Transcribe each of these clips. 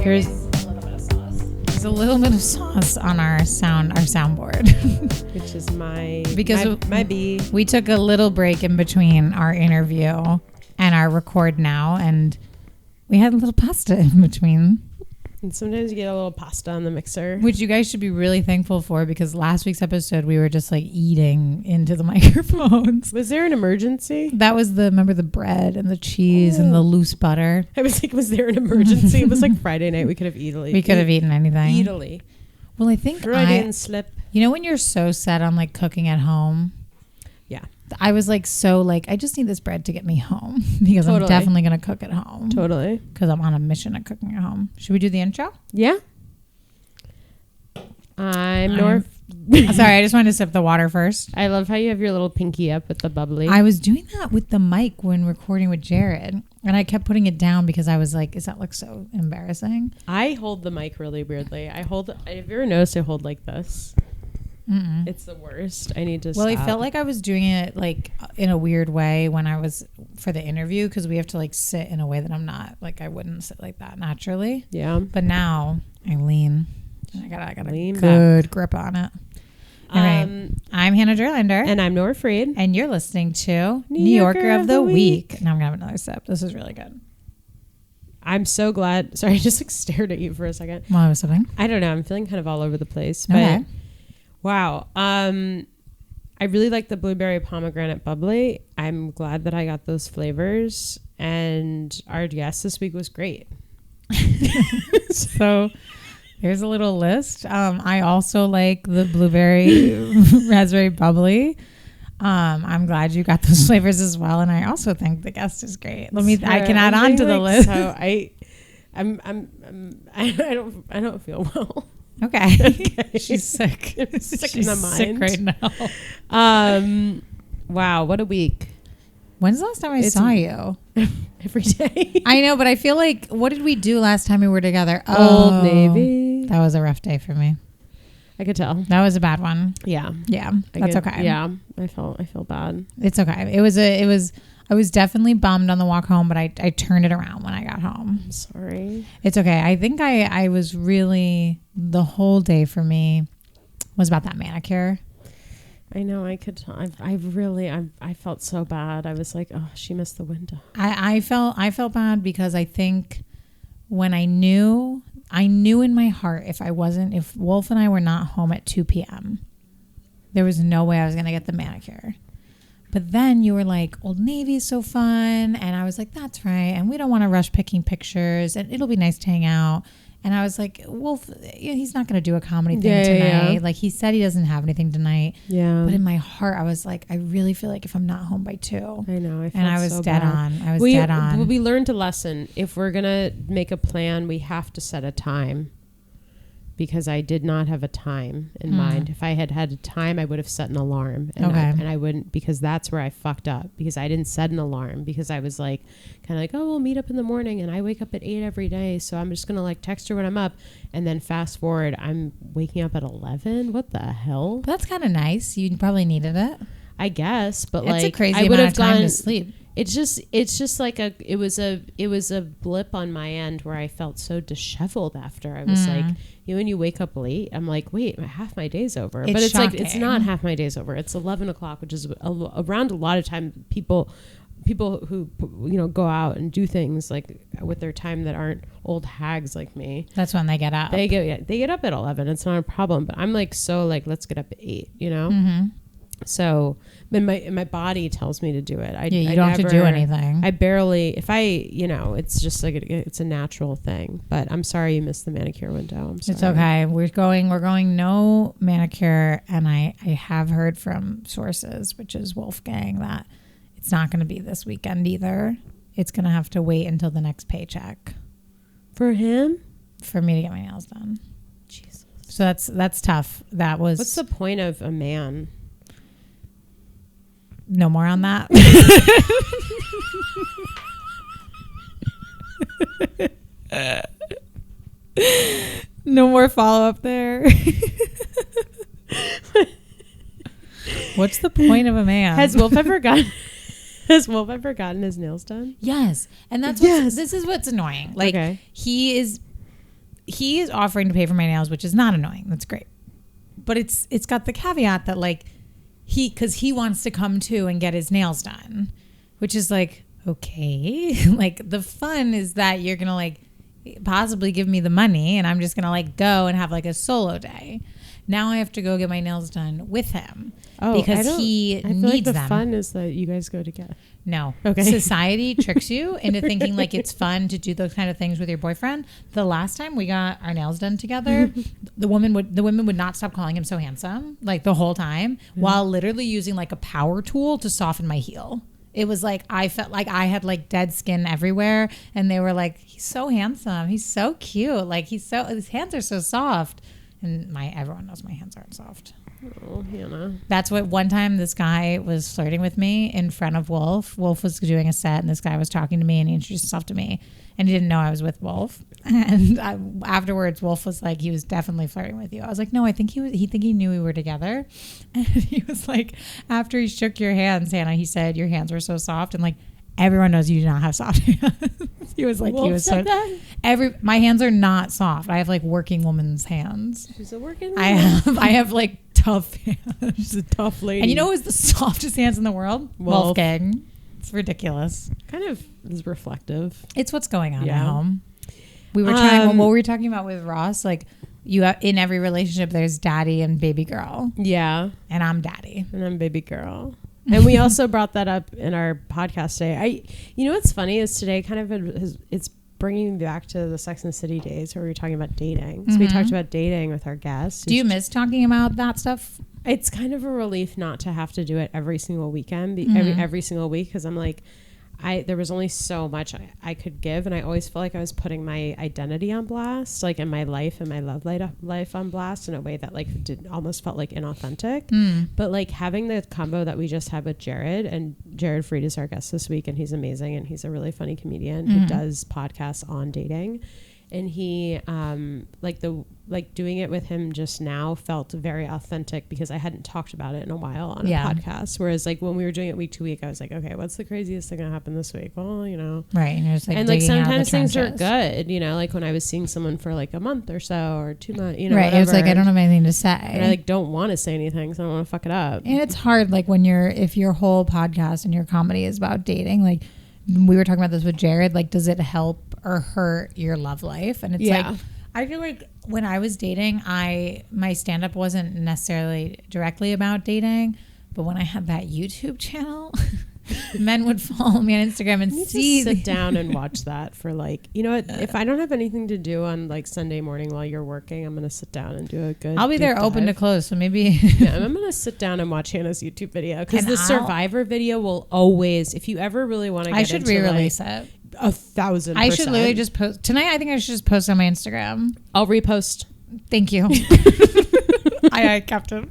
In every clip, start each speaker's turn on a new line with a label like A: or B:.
A: There's a little bit of sauce on our soundboard,
B: which is my bee.
A: We took a little break in between our interview and our record now, and we had a little pasta in between.
B: And sometimes you get a little pasta on the mixer,
A: which you guys should be really thankful for, because last week's episode we were just like eating into the microphones.
B: Was there an emergency?
A: That was remember the bread and the cheese and the loose butter.
B: I was like, was there an emergency? It was like Friday night. We could have
A: eaten anything.
B: Easily.
A: Well, I think
B: Freudian slip.
A: You know when you're so set on like cooking at home?
B: Yeah.
A: I was like, I just need this bread to get me home, because I'm definitely going to cook at home.
B: Totally.
A: Because I'm on a mission of cooking at home. Should we do the intro?
B: Yeah. I'm North.
A: Sorry, I just wanted to sip the water first.
B: I love how you have your little pinky up with the bubbly.
A: I was doing that with the mic when recording with Jared, and I kept putting it down because I was like, does that look so embarrassing?
B: I hold the mic really weirdly. Have you ever noticed I hold like this?
A: Mm-mm.
B: It's the worst. I need to
A: Well,
B: stop.
A: I felt like I was doing it like in a weird way when I was for the interview, because we have to like sit in a way that I'm not, like I wouldn't sit like that naturally.
B: Yeah.
A: But now I lean. I got a
B: lean
A: good grip on it. All right. I'm Hannah Derlander.
B: And I'm Nora Freid.
A: And you're listening to New Yorker of the Week. Now I'm going to have another sip. This is really good.
B: I'm so glad. Sorry, I just like stared at you for a second.
A: While I was sipping?
B: I don't know. I'm feeling kind of all over the place.
A: Okay.
B: But wow. I really like the blueberry pomegranate bubbly. I'm glad that I got those flavors. And our guest this week was great.
A: So here's a little list. I also like the blueberry raspberry bubbly. I'm glad you got those flavors as well. And I also think the guest is great. I can add on to the list.
B: So I don't feel well.
A: Okay. She's sick.
B: I'm sick
A: She's
B: in the mind.
A: sick right now.
B: Wow, what a week.
A: When's the last time I saw you?
B: Every day.
A: I know, but I feel like, what did we do last time we were together?
B: Old Navy.
A: That was a rough day for me.
B: I could tell.
A: That was a bad one.
B: Yeah.
A: Yeah. That's okay.
B: Yeah. I feel bad.
A: It's okay. I was definitely bummed on the walk home, but I turned it around when I got home.
B: I'm sorry.
A: It's okay. I think I was really, the whole day for me was about that manicure.
B: I know. I could. I felt so bad. I was like, oh, she missed the window.
A: I felt bad because I think when I knew in my heart if Wolf and I were not home at 2 p.m., there was no way I was going to get the manicure. But then you were like, Old Navy is so fun. And I was like, that's right. And we don't want to rush picking pictures, and it'll be nice to hang out. And I was like, Wolf, he's not going to do a comedy thing tonight. Yeah. Like, he said he doesn't have anything tonight.
B: Yeah.
A: But in my heart, I was like, I really feel like if I'm not home by 2.
B: I know.
A: I was
B: so
A: dead
B: bad.
A: on. I was dead on.
B: We learned a lesson. If we're going to make a plan, we have to set a time. Because I did not have a time in mind. If I had a time, I would have set an alarm. And I wouldn't, because that's where I fucked up. Because I didn't set an alarm. Because I was like, kind of like, oh, we'll meet up in the morning. And I wake up at 8 every day. So I'm just going to like text her when I'm up. And then fast forward, I'm waking up at 11. What the hell?
A: But that's kind of nice. You probably needed it.
B: I guess. But
A: it's
B: like,
A: a crazy
B: I would
A: amount
B: have
A: of time
B: gone
A: to sleep.
B: It's just like it was a blip on my end where I felt so disheveled after. I was like, when you wake up late, I'm like, wait, half my day's over. But it's
A: shocking.
B: like, it's not half my day's over. It's 11 o'clock, which is around a lot of time people who, go out and do things like with their time that aren't old hags like me.
A: That's when they get up.
B: They get up at 11. It's not a problem. But I'm like, so like, let's get up at 8,
A: Mm-hmm.
B: So, but my body tells me to do it.
A: You don't have to do anything.
B: I barely, it's just like it's a natural thing. But I'm sorry you missed the manicure window. I'm sorry.
A: It's okay. We're going no manicure, and I have heard from sources, which is Wolfgang, that it's not going to be this weekend either. It's going to have to wait until the next paycheck.
B: For him?
A: For me to get my nails done.
B: Jesus.
A: So that's tough. What's
B: the point of a man?
A: No more on that. No more follow up there. What's the point of a man?
B: Has Wolf ever gotten his nails done?
A: Yes. And this is what's annoying. Like, he is he is offering to pay for my nails, which is not annoying. That's great. But it's got the caveat that like because he wants to come too and get his nails done, which is like, okay. Like the fun is that you're going to like possibly give me the money and I'm just going to like go and have like a solo day. Now I have to go get my nails done with him because he needs like
B: the
A: them.
B: Fun is that you guys go together.
A: No.
B: Okay.
A: Society tricks you into thinking like it's fun to do those kind of things with your boyfriend. The last time we got our nails done together, the women would not stop calling him so handsome like the whole time while literally using like a power tool to soften my heel. It was like I felt like I had like dead skin everywhere and they were like, he's so handsome. He's so cute. Like his hands are so soft. And everyone knows my hands aren't soft.
B: Oh, Hannah.
A: That's what one time this guy was flirting with me in front of Wolf. Wolf was doing a set and this guy was talking to me and he introduced himself to me and he didn't know I was with Wolf. And afterwards, Wolf was like, he was definitely flirting with you. I was like, no, I think he knew we were together. And he was like, after he shook your hands, Hannah, he said, your hands were so soft. And like, everyone knows you do not have soft hands. He was like,
B: Wolf said that?
A: My hands are not soft. I have like working woman's hands.
B: She's a working woman.
A: I have like tough hands.
B: She's a tough lady.
A: And you know who's the softest hands in the world? Wolfgang. It's ridiculous.
B: Kind of is reflective.
A: It's what's going on at home. We were trying. What were we talking about with Ross? Like, in every relationship, there's daddy and baby girl.
B: Yeah.
A: And I'm daddy.
B: And I'm baby girl. And we also brought that up in our podcast today. You know what's funny is today kind of it's bringing me back to the Sex and the City days where we were talking about dating. So we talked about dating with our guests.
A: Do you miss talking about that stuff?
B: It's kind of a relief not to have to do it every single weekend, every single week, because I'm like, there was only so much I could give, and I always felt like I was putting my identity on blast, like in my life and my love life on blast in a way that like almost felt like inauthentic. But like having the combo that we just had with Jared, and Jared Freid is our guest this week, and he's amazing, and he's a really funny comedian who does podcasts on dating. And he doing it with him just now felt very authentic because I hadn't talked about it in a while on a podcast. Whereas like when we were doing it week to week, I was like, okay, what's the craziest thing that happened this week? Well, you know,
A: right. And, just, like,
B: and like sometimes things are good, you know, like when I was seeing someone for like a month or so or 2 months, you know,
A: right. It was like I don't have anything to say,
B: and I like don't want to say anything, so I don't want to fuck it up.
A: And it's hard, like when if your whole podcast and your comedy is about dating, like we were talking about this with Jared, like does it help or hurt your love life? And it's like I feel like when I was dating, my stand-up wasn't necessarily directly about dating, but when I had that YouTube channel, men would follow me on Instagram and
B: sit down and watch that for like, you know what, if I don't have anything to do on like Sunday morning while you're working, I'm gonna sit down and do a good
A: I'll be there open to close, so maybe
B: I'm gonna sit down and watch Hannah's YouTube video, because the Survivor video will always, if you ever really want to get
A: I should re-release it
B: 1,000%.
A: I should literally just post tonight. I think I should just post on my Instagram.
B: I'll repost.
A: Thank you. I kept it.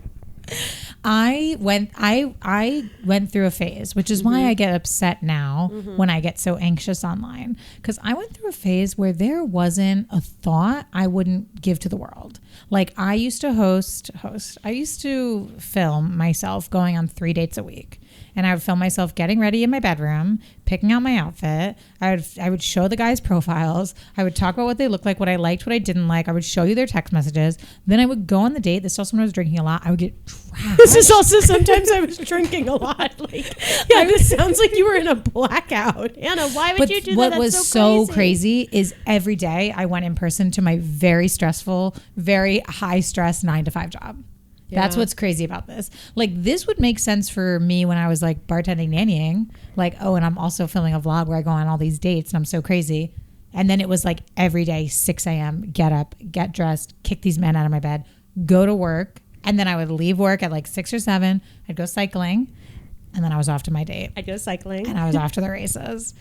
A: I went through a phase, which is why I get upset now when I get so anxious online, because I went through a phase where there wasn't a thought I wouldn't give to the world. Like I used to host. I used to film myself going on 3 dates a week. And I would film myself getting ready in my bedroom, picking out my outfit. I would show the guys' profiles. I would talk about what they looked like, what I liked, what I didn't like. I would show you their text messages. Then I would go on the date. This is also when I was drinking a lot. I would get trashed.
B: This is also sometimes I was drinking a lot. Like, yeah, this sounds like you were in a blackout. Anna, why would you do that?
A: What was so crazy is every day I went in person to my very stressful, very high stress 9-to-5 job. Yeah. That's what's crazy about this. Like this would make sense for me when I was like bartending, nannying, like, oh, and I'm also filming a vlog where I go on all these dates and I'm so crazy. And then it was like every day, 6 a.m., get up, get dressed, kick these men out of my bed, go to work. And then I would leave work at like 6 or 7. I'd go cycling. And then I was off to my date.
B: I'd go cycling.
A: And I was off to the races.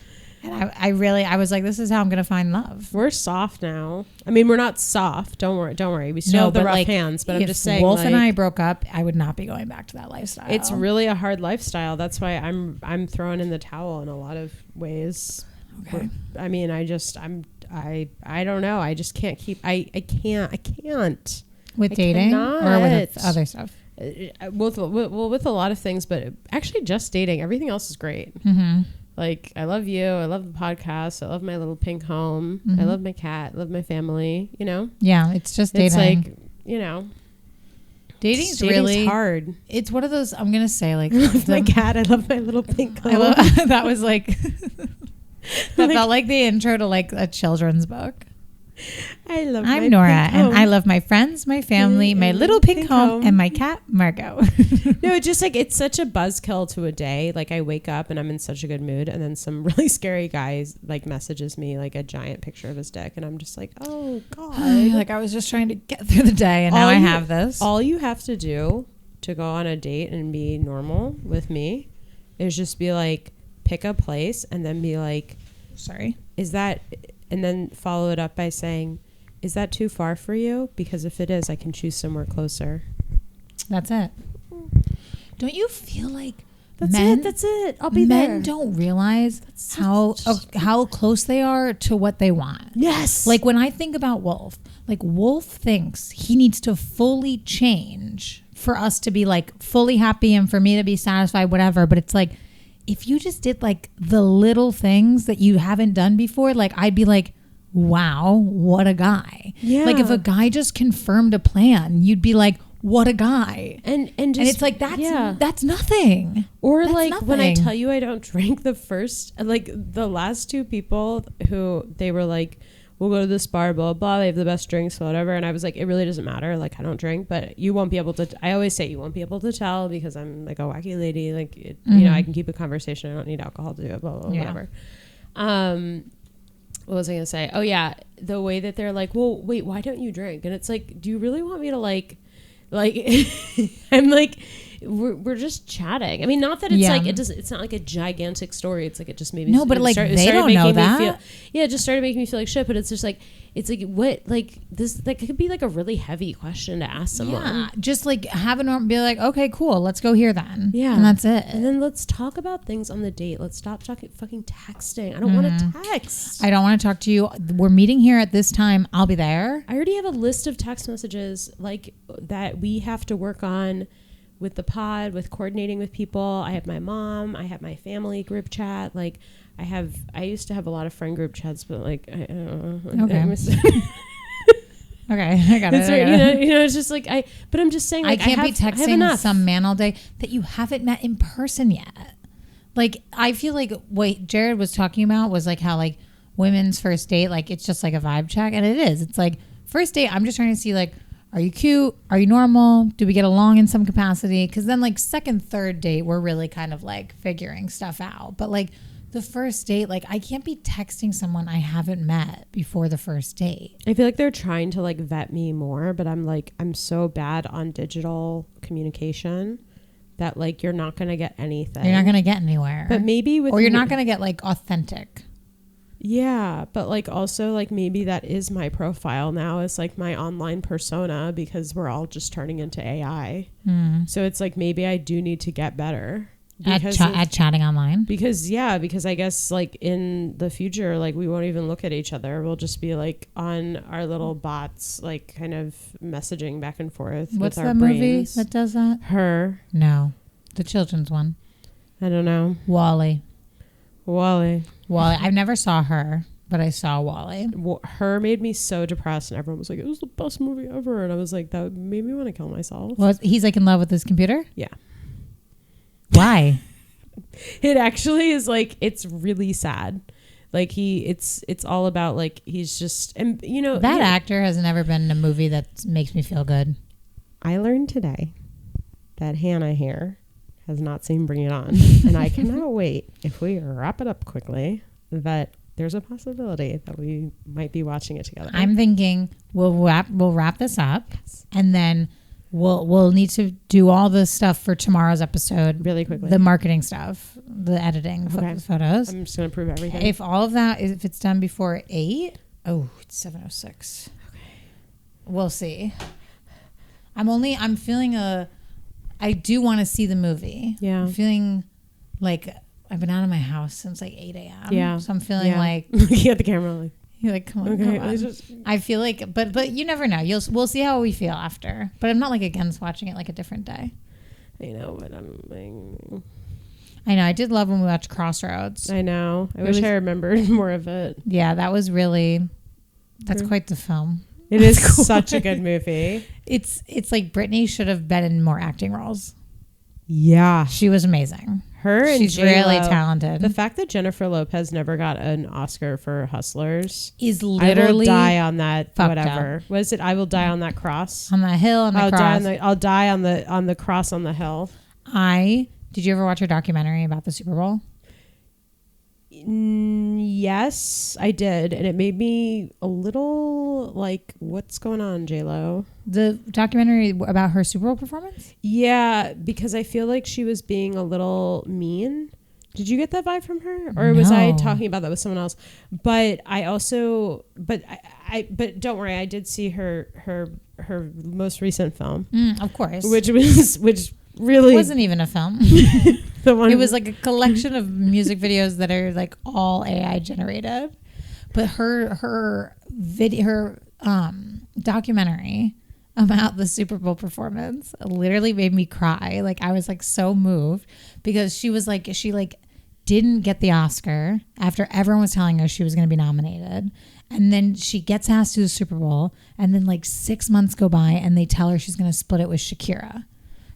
A: And I was like, this is how I'm going to find love.
B: We're soft now. I mean, we're not soft. Don't worry. We still have the rough hands, but I'm just saying.
A: Wolf and I broke up, I would not be going back to that lifestyle.
B: It's really a hard lifestyle. That's why I'm throwing in the towel in a lot of ways.
A: Okay.
B: I mean, I don't know. I just can't keep, I can't.
A: With dating or with other stuff?
B: With a lot of things, but actually just dating. Everything else is great. Like, I love you. I love the podcast. I love my little pink home. I love my cat. I love my family, you know?
A: Yeah, it's just dating.
B: It's like, you know.
A: Dating's really
B: hard.
A: It's one of those, I'm going to say, like.
B: I love my cat. I love my little pink home.
A: That was like. That felt like the intro to like a children's book. I'm Nora, and I love my friends, my family, my little pink home, and my cat, Margot.
B: No, just like it's such a buzzkill to a day. Like I wake up and I'm in such a good mood, and then some really scary guy like messages me like a giant picture of his dick, and I'm just like, oh god.
A: Like I was just trying to get through the day, and now I have this.
B: All you have to do to go on a date and be normal with me is just be like, pick a place, and then be like,
A: sorry,
B: is that? And then follow it up by saying, is that too far for you? Because if it is, I can choose somewhere closer.
A: That's it. Don't you feel like
B: That's it. I'll be there.
A: Men don't realize how close they are to what they want.
B: Yes.
A: Like when I think about Wolf, like Wolf thinks he needs to fully change for us to be like fully happy and for me to be satisfied, whatever. But it's like, if you just did like the little things that you haven't done before, like I'd be like, wow, what a guy.
B: Yeah.
A: Like if a guy just confirmed a plan, you'd be like, what a guy.
B: And
A: it's like, that's nothing.
B: Or
A: that's
B: like
A: nothing.
B: When I tell you I don't drink, the last two people who they were like, we'll go to this bar, blah, blah, they have the best drinks, whatever. And I was like, it really doesn't matter. Like, I don't drink, but you won't be able to, I always say you won't be able to tell because I'm like a wacky lady. Like, you know, I can keep a conversation. I don't need alcohol to do it, blah, blah, whatever. What was I going to say? Oh yeah. The way that they're like, well, wait, why don't you drink? And it's like, do you really want me to like, I'm like, we're just chatting. I mean, not that it's like it's not like a gigantic story. It's like it just maybe
A: but like they don't know that.
B: It just started making me feel like shit. But it's just like what like this like it could be like a really heavy question to ask someone.
A: Yeah, just like have a normal, be like, okay, cool, let's go here then.
B: Yeah,
A: and that's it.
B: And then let's talk about things on the date. Let's stop fucking texting. I don't want to text.
A: I don't want to talk to you. We're meeting here at this time. I'll be there.
B: I already have a list of text messages like that we have to work on. With the pod, with coordinating with people. I have my mom, I have my family group chat. Like I used to have a lot of friend group chats, but like I don't know.
A: Okay. Okay, I got it.
B: Right, you know, it's just like but I'm just saying, like,
A: I can't be texting some man all day that you haven't met in person yet. Like I feel like what Jared was talking about was like how like women's first date, like it's just like a vibe check, and it is. It's like first date, I'm just trying to see like, are you cute? Are you normal? Do we get along in some capacity? Because then like second, third date, we're really kind of like figuring stuff out. But like the first date, like I can't be texting someone I haven't met before the first date.
B: I feel like they're trying to like vet me more, but I'm so bad on digital communication that like you're not going to get anything.
A: You're not going to get anywhere.
B: But maybe with...
A: Or you're not going to get like authentic.
B: Yeah, but like also like maybe that is my profile now. It's like my online persona because we're all just turning into AI. So it's like maybe I do need to get better
A: at chatting online.
B: Because I guess like in the future, like we won't even look at each other. We'll just be like on our little bots, like kind of messaging back and forth.
A: What's
B: with our
A: that
B: brains.
A: movie that does that?
B: Her.
A: No, the children's one.
B: I don't know.
A: Wally.
B: I
A: never saw Her, but I saw Wally.
B: Her made me so depressed, and everyone was like, it was the best movie ever. And I was like, that made me want to kill myself.
A: Well, he's like in love with his computer?
B: Yeah.
A: Why?
B: It actually is like, it's really sad. Like it's all about like, he's just, and you know.
A: That actor has never been in a movie that makes me feel good.
B: I learned today that Hannah here has not seen Bring It On. And I cannot wait, if we wrap it up quickly, that there's a possibility that we might be watching it together.
A: I'm thinking we'll wrap this up, and then we'll need to do all the stuff for tomorrow's episode
B: really quickly.
A: The marketing stuff, the editing, photos.
B: I'm just gonna prove everything.
A: If all of that, if it's done before 8, it's 7:06. Okay, we'll see. I'm feeling I do want to see the movie.
B: Yeah.
A: I'm feeling like I've been out of my house since like 8 a.m.
B: Yeah.
A: So I'm feeling like...
B: Looking at the camera like...
A: You're like, come on, come on. I feel like... But you never know. We'll see how we feel after. But I'm not like against watching it like a different day.
B: I know, but I'm like...
A: I know. I did love when we watched Crossroads.
B: I know. I wish I remembered more of it.
A: Yeah, that was really... That's quite the film.
B: It is such a good movie.
A: It's like Britney should have been in more acting roles.
B: Yeah.
A: She was amazing.
B: She's
A: really talented.
B: The fact that Jennifer Lopez never got an Oscar for Hustlers
A: is literally...
B: I will die on that, whatever.
A: Up.
B: What is it? I will die on that cross.
A: On the hill, on the cross.
B: I'll die on the cross on the hill.
A: Did you ever watch her documentary about the Super Bowl?
B: Yes, I did. And it made me a little like, what's going on, J-Lo?
A: The documentary about her Super Bowl performance?
B: Yeah, because I feel like she was being a little mean. Did you get that vibe from her? Or was I talking about that with someone else? But I also, but don't worry, I did see her most recent film.
A: Of course.
B: Which really
A: wasn't even a film. It was like a collection of music videos that are like all AI generated. But her documentary about the Super Bowl performance literally made me cry. Like I was like so moved because she didn't get the Oscar after everyone was telling her she was going to be nominated. And then she gets asked to the Super Bowl, and then like 6 months go by and they tell her she's going to split it with Shakira.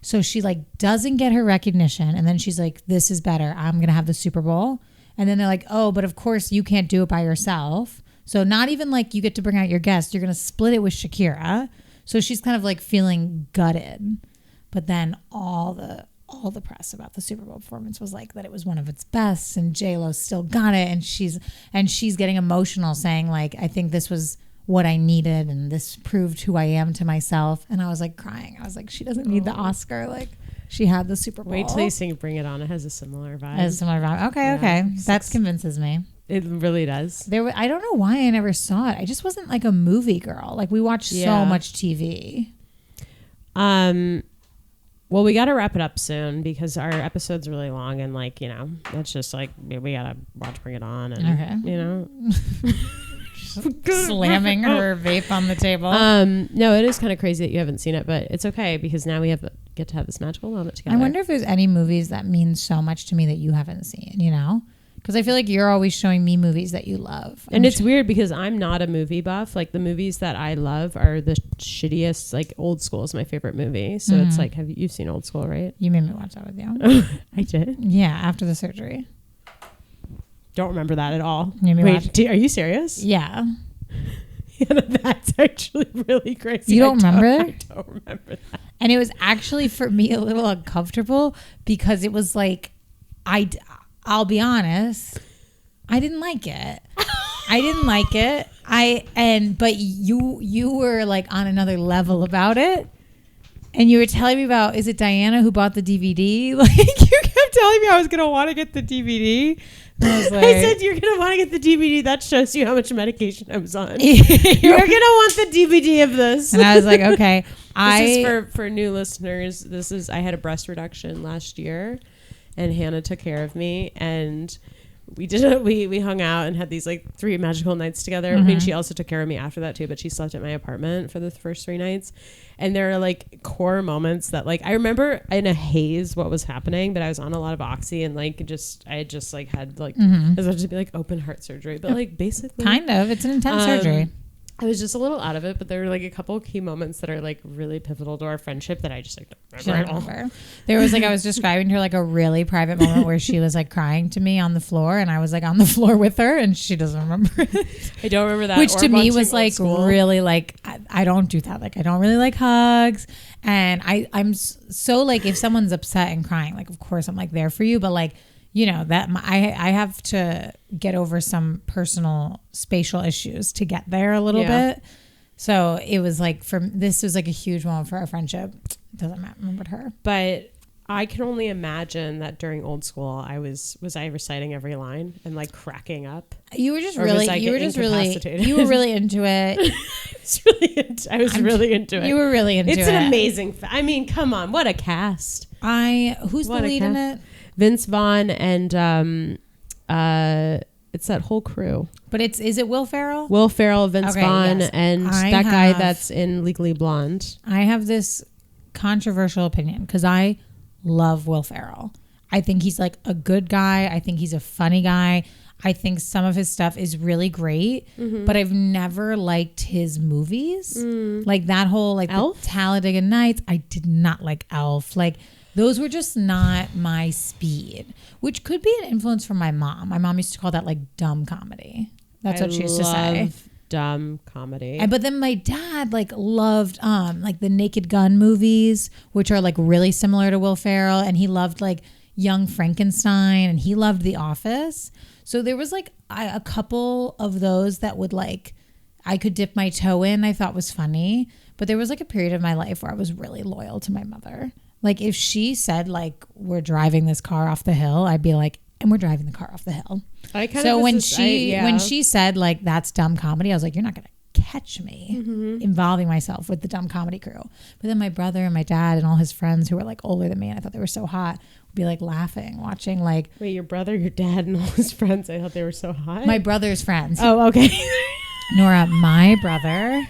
A: So she like doesn't get her recognition, and then she's like, this is better. I'm going to have the Super Bowl. And then they're like, oh, but of course you can't do it by yourself. So not even like you get to bring out your guest. You're going to split it with Shakira. So she's kind of like feeling gutted. But then all the press about the Super Bowl performance was like that it was one of its best, and J-Lo still got it, and she's getting emotional saying like, I think this was what I needed, and this proved who I am to myself. And I was like crying. I was like, she doesn't need the Oscar. Like she had the Super Bowl.
B: Wait till you sing Bring It On. It has a similar vibe.
A: Okay. That convinces me.
B: It really does.
A: I don't know why I never saw it. I just wasn't like a movie girl. Like we watched so much TV.
B: Well, we got to wrap it up soon because our episode's really long, and like, you know, it's just like we got to watch Bring It On, and you know,
A: slamming her vape on the table.
B: No, it is kind of crazy that you haven't seen it, but it's okay because now we get to have this magical moment together.
A: I wonder if there's any movies that mean so much to me that you haven't seen, you know? Because I feel like you're always showing me movies that you love.
B: And it's weird because I'm not a movie buff. Like the movies that I love are the shittiest. Like Old School is my favorite movie. So it's like, you've seen Old School, right?
A: You made me watch that with you.
B: I did?
A: Yeah, after the surgery.
B: Don't remember that at all.
A: Wait,
B: are you serious?
A: Yeah.
B: Yeah, that's actually really crazy.
A: You don't remember it?
B: I don't remember that.
A: And it was actually for me a little uncomfortable because it was like, I'll be honest, I didn't like it. But you were like on another level about it. And you were telling me about, is it Diana who bought the DVD? Like you kept telling me I was going to want to get the DVD. And I was like,
B: I said, you're going to want to get the DVD. That shows you how much medication I was on. You're going to want the DVD of this.
A: And I was like, okay.
B: This is for new listeners. I had a breast reduction last year. And Hannah took care of me, and we hung out and had these like 3 magical nights together. I mean, she also took care of me after that too, but she slept at my apartment for the first 3 nights. And there are like core moments that like I remember in a haze what was happening, but I was on a lot of oxy and like I had just like had like I was about to be like open heart surgery, but like basically
A: kind of it's an intense surgery.
B: I was just a little out of it, but there were like a couple of key moments that are like really pivotal to our friendship that I just like don't remember.
A: There was like I was describing to her like a really private moment where she was like crying to me on the floor, and I was like on the floor with her, and she doesn't remember it.
B: I don't remember that.
A: Which to me was like really like I don't do that. Like I don't really like hugs, and I'm so like if someone's upset and crying, like of course I'm like there for you, but like. You know, that I have to get over some personal spatial issues to get there a little bit. So it was like this was like a huge moment for our friendship. Doesn't matter. Remembered her.
B: But I can only imagine that during Old School, was I reciting every line and like cracking up?
A: You were just really into it.
B: I was really into it.
A: You were really into it.
B: It's an amazing. I mean, come on, what a cast!
A: Who's the lead in it?
B: Vince Vaughn and it's that whole crew.
A: But is it Will Ferrell?
B: Will Ferrell, Vince Vaughn,
A: yes.
B: and that guy that's in Legally Blonde.
A: I have this controversial opinion because I love Will Ferrell. I think he's like a good guy. I think he's a funny guy. I think some of his stuff is really great, but I've never liked his movies. Like that whole like
B: Elf?
A: Talladega Nights. I did not like Elf. Like those were just not my speed, which could be an influence from my mom. My mom used to call that like dumb comedy. That's what she used to say.
B: Dumb comedy.
A: But then my dad like loved like the Naked Gun movies, which are like really similar to Will Ferrell, and he loved like Young Frankenstein, and he loved The Office. So there was like a couple of those that would like I could dip my toe in, I thought was funny. But there was like a period of my life where I was really loyal to my mother. Like if she said like we're driving this car off the hill, I'd be like, and we're driving the car off the hill. When she said like that's dumb comedy, I was like, you're not gonna catch me involving myself with the dumb comedy crew. But then my brother and my dad and all his friends who were like older than me, and I thought they were so hot, would be like laughing, watching like.
B: Wait, your brother, your dad, and all his friends? I thought they were so hot.
A: My brother's friends.
B: Oh, okay.
A: Nora, my brother.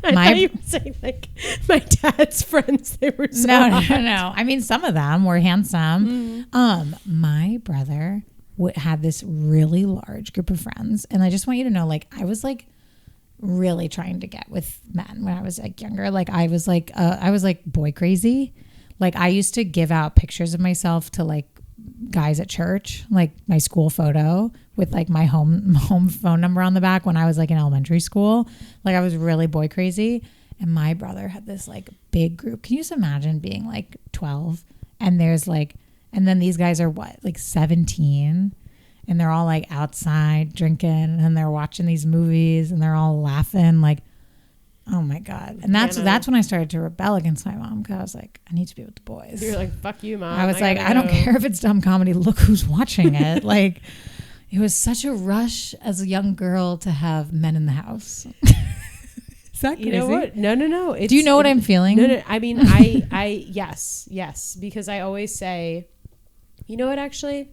B: I thought you were saying like my dad's friends. They were so hot.
A: No. I mean, some of them were handsome. My brother had this really large group of friends, and I just want you to know, like, I was like really trying to get with men when I was like younger. Like, I was like boy crazy. Like, I used to give out pictures of myself to like guys at church, like my school photo with like my home phone number on the back when I was like in elementary school. Like I was really boy crazy. And my brother had this like big group. Can you just imagine being like 12 and there's like, and then these guys are what, like 17, and they're all like outside drinking and they're watching these movies and they're all laughing like, oh my God. And that's when I started to rebel against my mom, because I was like, I need to be with the boys.
B: You're like, fuck you, Mom.
A: I was like, I don't care if it's dumb comedy. Look who's watching it. Like, it was such a rush as a young girl to have men in the house. Is that crazy?
B: You know what? No.
A: Do you know what I'm feeling?
B: No. I mean, I yes. Because I always say, you know what, actually,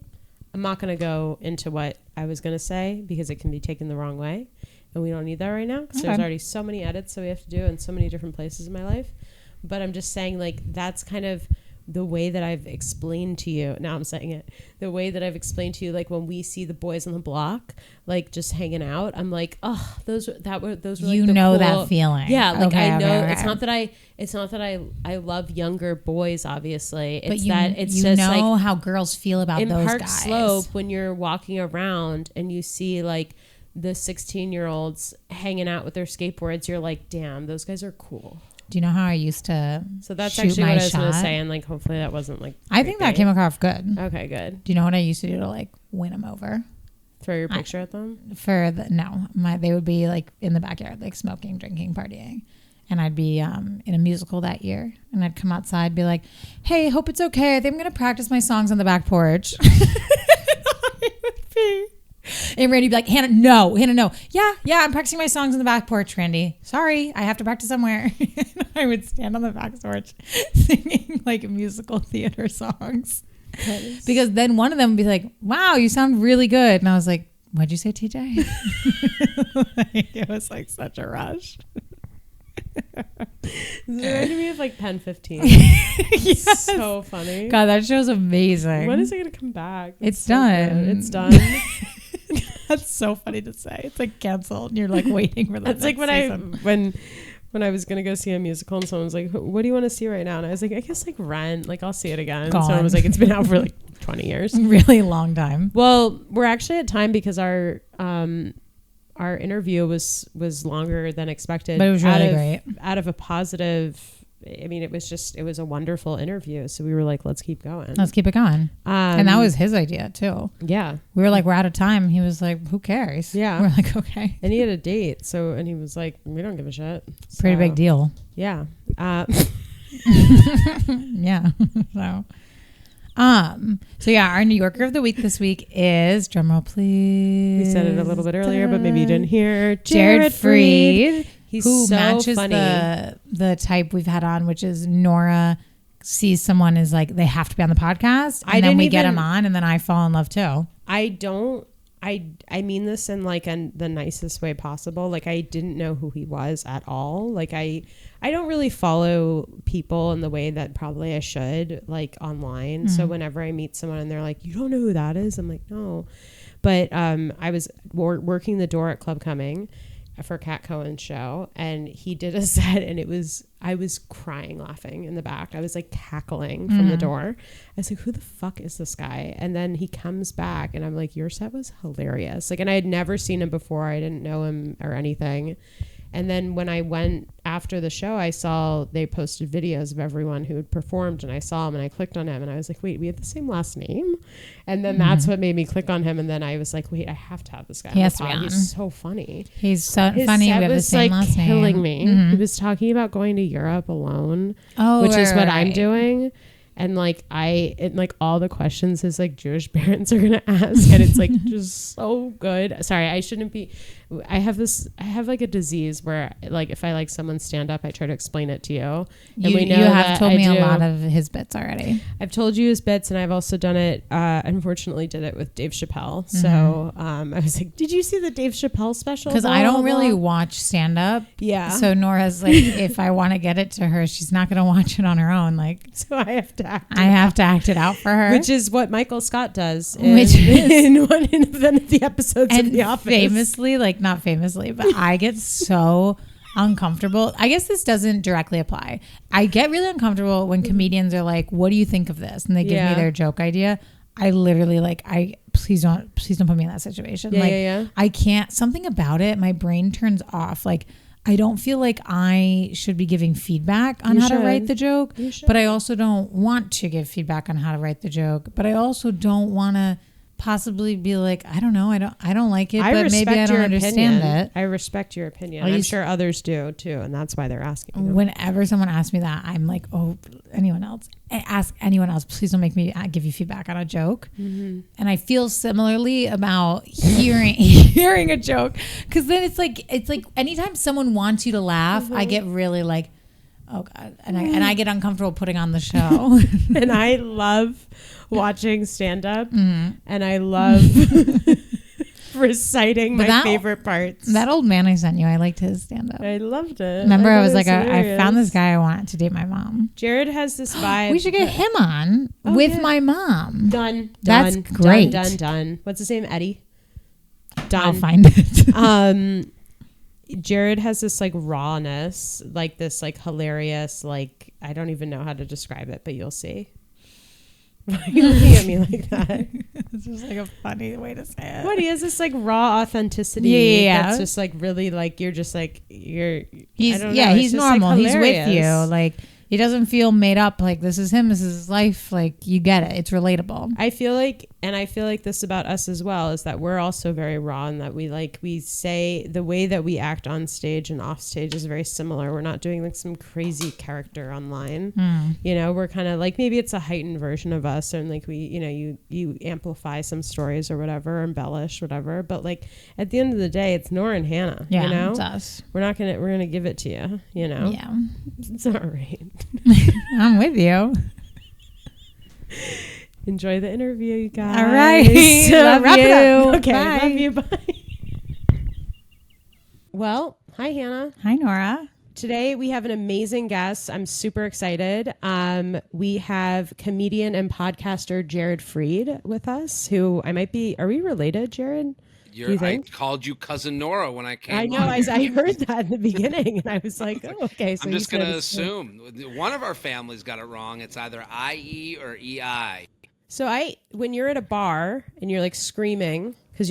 B: I'm not going to go into what I was going to say because it can be taken the wrong way. And we don't need that right now because there's already so many edits that we have to do in so many different places in my life. But I'm just saying, like, that's kind of the way that I've explained to you. Now I'm saying it. The way that I've explained to you, like, when we see the boys on the block, like, just hanging out, I'm like, oh, those were like
A: you
B: the
A: know
B: cool,
A: that feeling.
B: Yeah, like
A: okay,
B: I know.
A: okay.
B: It's not that I love younger boys, obviously. It's
A: but
B: it's
A: you
B: just
A: know
B: like
A: how girls feel about
B: in
A: those
B: Park
A: guys.
B: Slope when you're walking around and you see like the 16-year-olds hanging out with their skateboards, you're like, damn, those guys are cool.
A: Do you know how I used to
B: So that's
A: shoot
B: actually
A: my
B: what I was
A: shot?
B: going to say, and like hopefully that wasn't like
A: I think that came across good.
B: Okay, good.
A: Do you know what I used to do to like win them over?
B: Throw your picture at them?
A: They would be like in the backyard, like smoking, drinking, partying. And I'd be in a musical that year, and I'd come outside, be like, hey, hope it's okay. I think I'm going to practice my songs on the back porch. And Randy'd be like, Hannah, no. Yeah, I'm practicing my songs on the back porch, Randy. Sorry, I have to practice somewhere. I would stand on the back porch singing like musical theater songs. Because then one of them would be like, wow, you sound really good. And I was like, what'd you say, TJ? It was like such a rush.
B: This reminded me of like Pen 15.
A: Yes.
B: So funny.
A: God, that show's amazing.
B: When is it going to come back?
A: It's done.
B: Good. It's done.
A: That's so funny to say. It's like canceled and you're like waiting for that.
B: That's like when I was gonna go see a musical and someone was like, what do you want to see right now? And I was like, I guess like Rent, like I'll see it again.
A: Gone.
B: Someone was like, it's been out for like 20 years.
A: Really long time.
B: Well, we're actually at time because our interview was longer than expected.
A: But it was really great.
B: Out of a positive, I mean, it was a wonderful interview. So we were like, let's keep going.
A: Let's keep it going. And that was his idea too.
B: Yeah.
A: We were like, we're out of time. He was like, who cares?
B: Yeah.
A: We're like, okay.
B: And he had a date. And he was like, we don't give a shit.
A: Pretty big deal.
B: Yeah.
A: Yeah. So yeah, our New Yorker of the week this week is, drumroll please.
B: We said it a little bit earlier, but maybe you didn't hear.
A: Jared Freid.
B: He's
A: who
B: so
A: matches
B: funny.
A: the type we've had on, which is Nora sees someone is like they have to be on the podcast, and then we get him on, and then I fall in love too.
B: I don't I mean this in like the nicest way possible. Like I didn't know who he was at all. Like I don't really follow people in the way that probably I should, like online. So whenever I meet someone and they're like, you don't know who that is? I'm like, no. But I was working the door at Club Cumming for Kat Cohen's show, and he did a set, and I was crying laughing in the back. I was like cackling from the door. I was like, who the fuck is this guy? And then he comes back and I'm like, your set was hilarious. Like, and I had never seen him before. I didn't know him or anything. And then when I went after the show, I saw they posted videos of everyone who had performed, and I saw him and I clicked on him and I was like, wait, we have the same last name? And then that's what made me click on him. And then I was like, wait, I have to have this guy. He's so funny.
A: He's so funny. We have the same last name.
B: Killing me. He was talking about going to Europe alone, which is what I'm doing. And like all the questions his like Jewish parents are gonna ask, and it's like just so good. Sorry, I shouldn't be. I have like a disease where like if I like someone's stand up, I try to explain it to you. And
A: you have told me a lot of his bits already.
B: I've told you his bits, and I've also done it. Unfortunately, did it with Dave Chappelle. So I was like, did you see the Dave Chappelle special?
A: Because I don't really watch stand up.
B: Yeah.
A: So Nora's like, if I want to get it to her, she's not gonna watch it on her own. Like,
B: so I have to act
A: it out for her,
B: which is what Michael Scott does in one of the episodes of The Office.
A: Famously, like not famously, but I get so uncomfortable. I guess this doesn't directly apply. I get really uncomfortable when comedians are like, what do you think of this? And they give me their joke idea. I literally please don't put me in that situation. I can't, something about it, my brain turns off. Like, I don't feel like I should be giving feedback on how to write the joke, but I also don't want to give feedback on how to write the joke, but I also don't want to possibly be like, I don't know, I don't like it, but maybe I don't understand it.
B: I respect your opinion. I'm sure others do too, and that's why they're asking you.
A: Whenever someone asks me that, I'm like, oh, ask anyone else, please don't make me give you feedback on a joke. And I feel similarly about hearing a joke, because then it's like anytime someone wants you to laugh, I get really like, oh God, and I get uncomfortable putting on the show.
B: And I love watching stand up, and I love reciting my favorite parts.
A: That old man I sent you, I liked his stand up.
B: I loved it.
A: Remember, I was like, I found this guy I wanted to date my mom.
B: Jared has this vibe.
A: We should get him on with my mom.
B: Done.
A: That's great.
B: Done. What's his name? Eddie. Done.
A: I'll find it.
B: Jared has this like rawness, like this like hilarious, like I don't even know how to describe it, but you'll see. You're looking at me like that.
A: It's just like a funny way to say it.
B: What, he has this like raw authenticity.
A: Yeah.
B: That's just like really like you're just like
A: he's normal. Like, he's with you. Like, he doesn't feel made up. Like, this is him. This is his life. Like, you get it. It's relatable.
B: I feel like this about us as well, is that we're also very raw, and that we say the way that we act on stage and off stage is very similar. We're not doing like some crazy character online. You know, we're kind of like, maybe it's a heightened version of us, and like you amplify some stories or whatever, embellish whatever. But like at the end of the day, it's Nora and Hannah.
A: Yeah,
B: you know?
A: It's us.
B: We're gonna give it to you. You know.
A: Yeah.
B: It's all right.
A: I'm with you.
B: Enjoy the interview, you guys.
A: All right.
B: Love
A: Wrap
B: you.
A: it up.
B: Okay.
A: Bye.
B: Love you. Bye. Well, hi, Hannah.
A: Hi, Nora.
B: Today we have an amazing guest. I'm super excited. We have comedian and podcaster Jared Freid with us, who are we related, Jared?
C: I called you Cousin Nora when I came
B: I know.
C: on.
B: I heard that in the beginning, and I was like, oh, okay. So
C: I'm just going to assume. One of our families got it wrong. It's either IE or EI.
B: So when you're at a bar and you're like screaming, because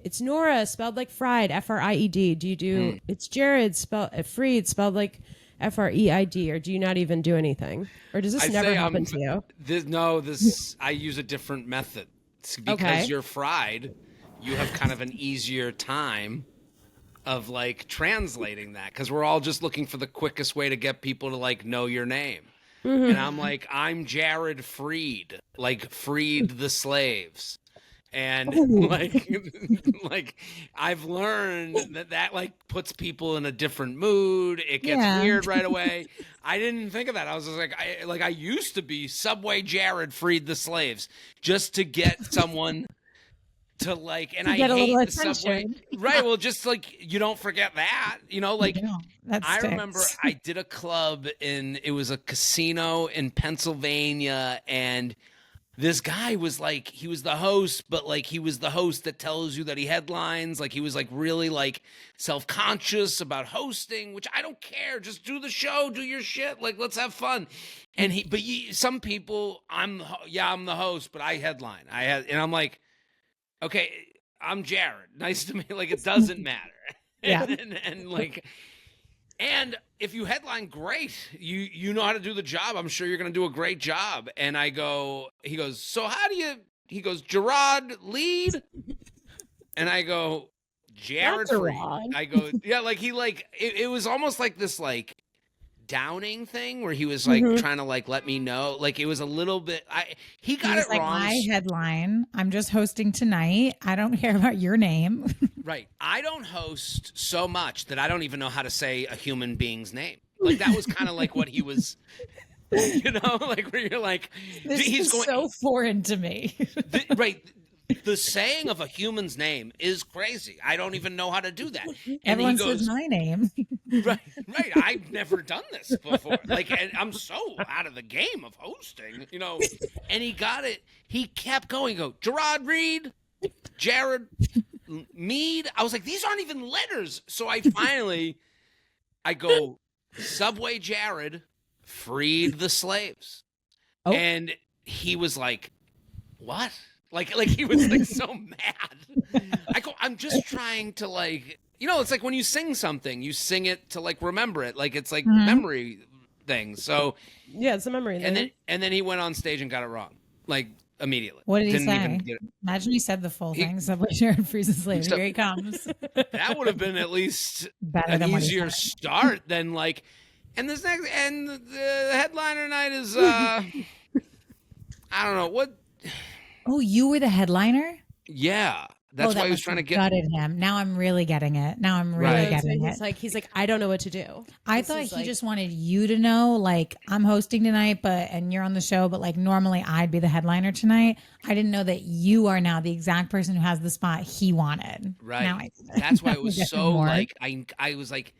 B: it's Nora spelled like Freid, Fried. Do you do, it's Jared spelled Freid spelled like Freid, or do you not even do anything? Or does this never happen to you?
C: I use a different method. It's because you're fried. You have kind of an easier time of like translating that, because we're all just looking for the quickest way to get people to like know your name. And I'm like, I'm Jared Freid, like freed the slaves. And like I've learned that like puts people in a different mood. It gets weird right away. I didn't think of that. I was just like, I used to be Subway Jared freed the slaves, just to get someone to like, and
B: to
C: I
B: get
C: hate
B: the
C: subway. Right. Well, just like, you don't forget that, like I remember I did a club it was a casino in Pennsylvania, and this guy was like, he was the host, but like he was the host that tells you that he headlines. Like he was like really like self-conscious about hosting, which I don't care. Just do the show, do your shit. Like, let's have fun. And some people, I'm the host, but I headline. And I'm like, okay, I'm Jared. Nice to meet. Like, it doesn't matter.
A: Yeah.
C: and like, and if you headline, great. You know how to do the job. I'm sure you're going to do a great job. And he goes, so how do you, he goes, Gerard lead? And I go, Jared Freid. I go, yeah, like it was almost like this like downing thing where he was like trying to like let me know, like it was a little bit. He got it like, wrong.
A: My headline, I'm just hosting tonight. I don't care about your name.
C: Right. I don't host so much that I don't even know how to say a human being's name. Like that was kind of like what he was, like where you're like,
A: he's going so foreign to me.
C: Right. The saying of a human's name is crazy. I don't even know how to do that. And
A: everyone says my name.
C: Right. I've never done this before. Like, and I'm so out of the game of hosting, and he got it. He kept going. Go, Gerard Reed, Jared Mead. I was like, these aren't even letters. So I go, Subway Jared freed the slaves. Oh. And he was like, what? Like he was like so mad. I go, I'm just trying to like, it's like when you sing something, you sing it to like remember it. Like it's like memory thing. So
B: yeah, it's a memory thing.
C: And then he went on stage and got it wrong. Like immediately.
A: What did he say? Imagine he said the full thing. Subway Jared frees the slaves. Here he comes.
C: That would have been at least an easier start than like, and the headliner night is I don't know what.
A: Oh, you were the headliner?
C: Yeah. That's why he was trying to get
A: gutted him. Now I'm really getting it. Now I'm really getting it.
B: He's like, I don't know what to do.
A: I thought he just wanted you to know, like, I'm hosting tonight, and you're on the show, but like normally I'd be the headliner tonight. I didn't know that you are now the exact person who has the spot he wanted.
C: Right. Now that's why it was so like I was like,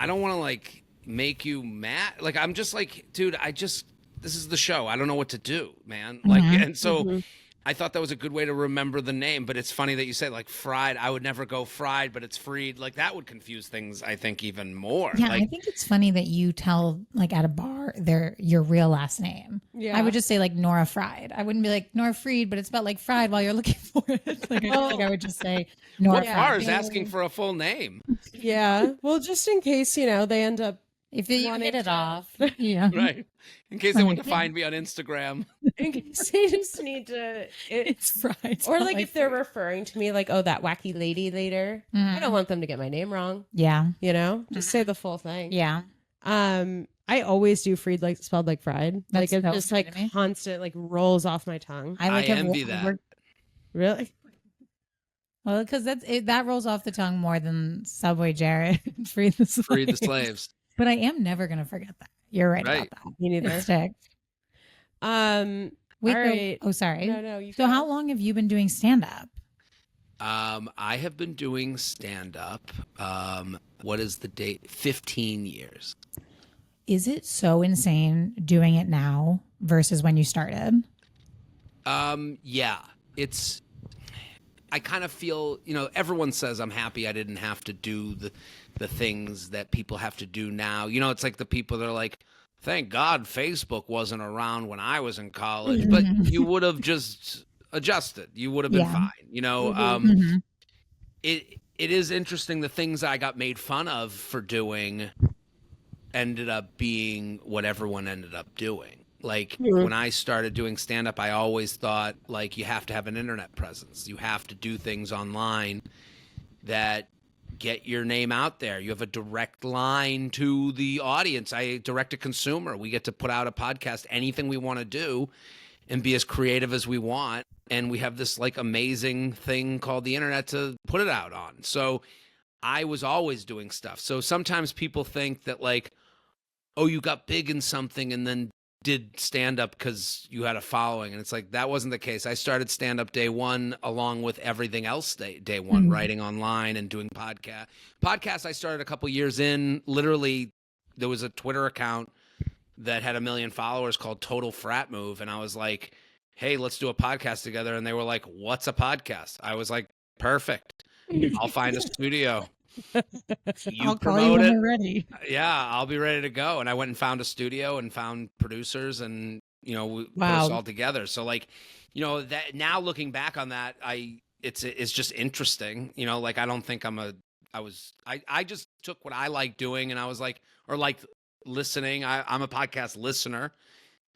C: I don't want to like make you mad. Like I'm just like, dude, this is the show. I don't know what to do, man. Like, and so. I thought that was a good way to remember the name, but it's funny that you say like Freid. I would never go Freid, but it's Freid. Like that would confuse things, I think, even more.
A: Yeah,
C: like,
A: I think it's funny that you tell like at a bar your real last name. Yeah, I would just say like Nora Freid. I wouldn't be like Nora Freid, but it's about like Freid while you're looking for it. Like I would just say Nora.
C: What bar is asking for a full name?
B: Yeah, well, just in case they end up.
A: If you hit it off. Yeah.
C: Right. In case they want to find me on Instagram.
B: In case they just need to.
A: It's Freid.
B: Or like if they're referring to me like, oh, that wacky lady later. I don't want them to get my name wrong.
A: Yeah.
B: Just say the full thing.
A: Yeah.
B: I always do Freid like spelled like fried. Like it's just like constant, like rolls off my tongue.
C: I envy that.
B: Really?
A: Well, because that rolls off the tongue more than Subway Jared. Free the
C: slaves.
A: But I am never going to forget that. You're right about that.
B: Me neither.
A: It sticks.
B: Wait,
A: right. Oh, sorry.
B: No.
A: So how long have you been doing stand-up?
C: I have been doing stand-up. What is the date? 15 years.
A: Is it so insane doing it now versus when you started?
C: Yeah. I kind of feel, everyone says I'm happy I didn't have to do the things that people have to do now. It's like the people that are like, thank God Facebook wasn't around when I was in college, but you would have just adjusted. You would have been fine. It is interesting. The things I got made fun of for doing ended up being what everyone ended up doing. Like when I started doing stand-up, I always thought like you have to have an internet presence. You have to do things online that get your name out there. You have a direct line to the audience. I direct to consumer. We get to put out a podcast, anything we want to do and be as creative as we want. And we have this like amazing thing called the internet to put it out on. So I was always doing stuff. So sometimes people think that like, oh, you got big in something and then did stand-up because you had a following, and it's like that wasn't the case. I started stand-up day one along with everything else day one, writing online and doing podcasts I started a couple years in. Literally, there was a Twitter account that had 1 million followers called Total Frat Move, and I was like, hey, let's do a podcast together. And they were like, what's a podcast? I was like, perfect, I'll find a studio.
A: I'll call you when you're ready.
C: Yeah, I'll be ready to go. And I went and found a studio and found producers, and we put us all together. So like, that now looking back on that, it's just interesting. Like I don't think I just took what I like doing, and I was like, or like listening. I'm a podcast listener,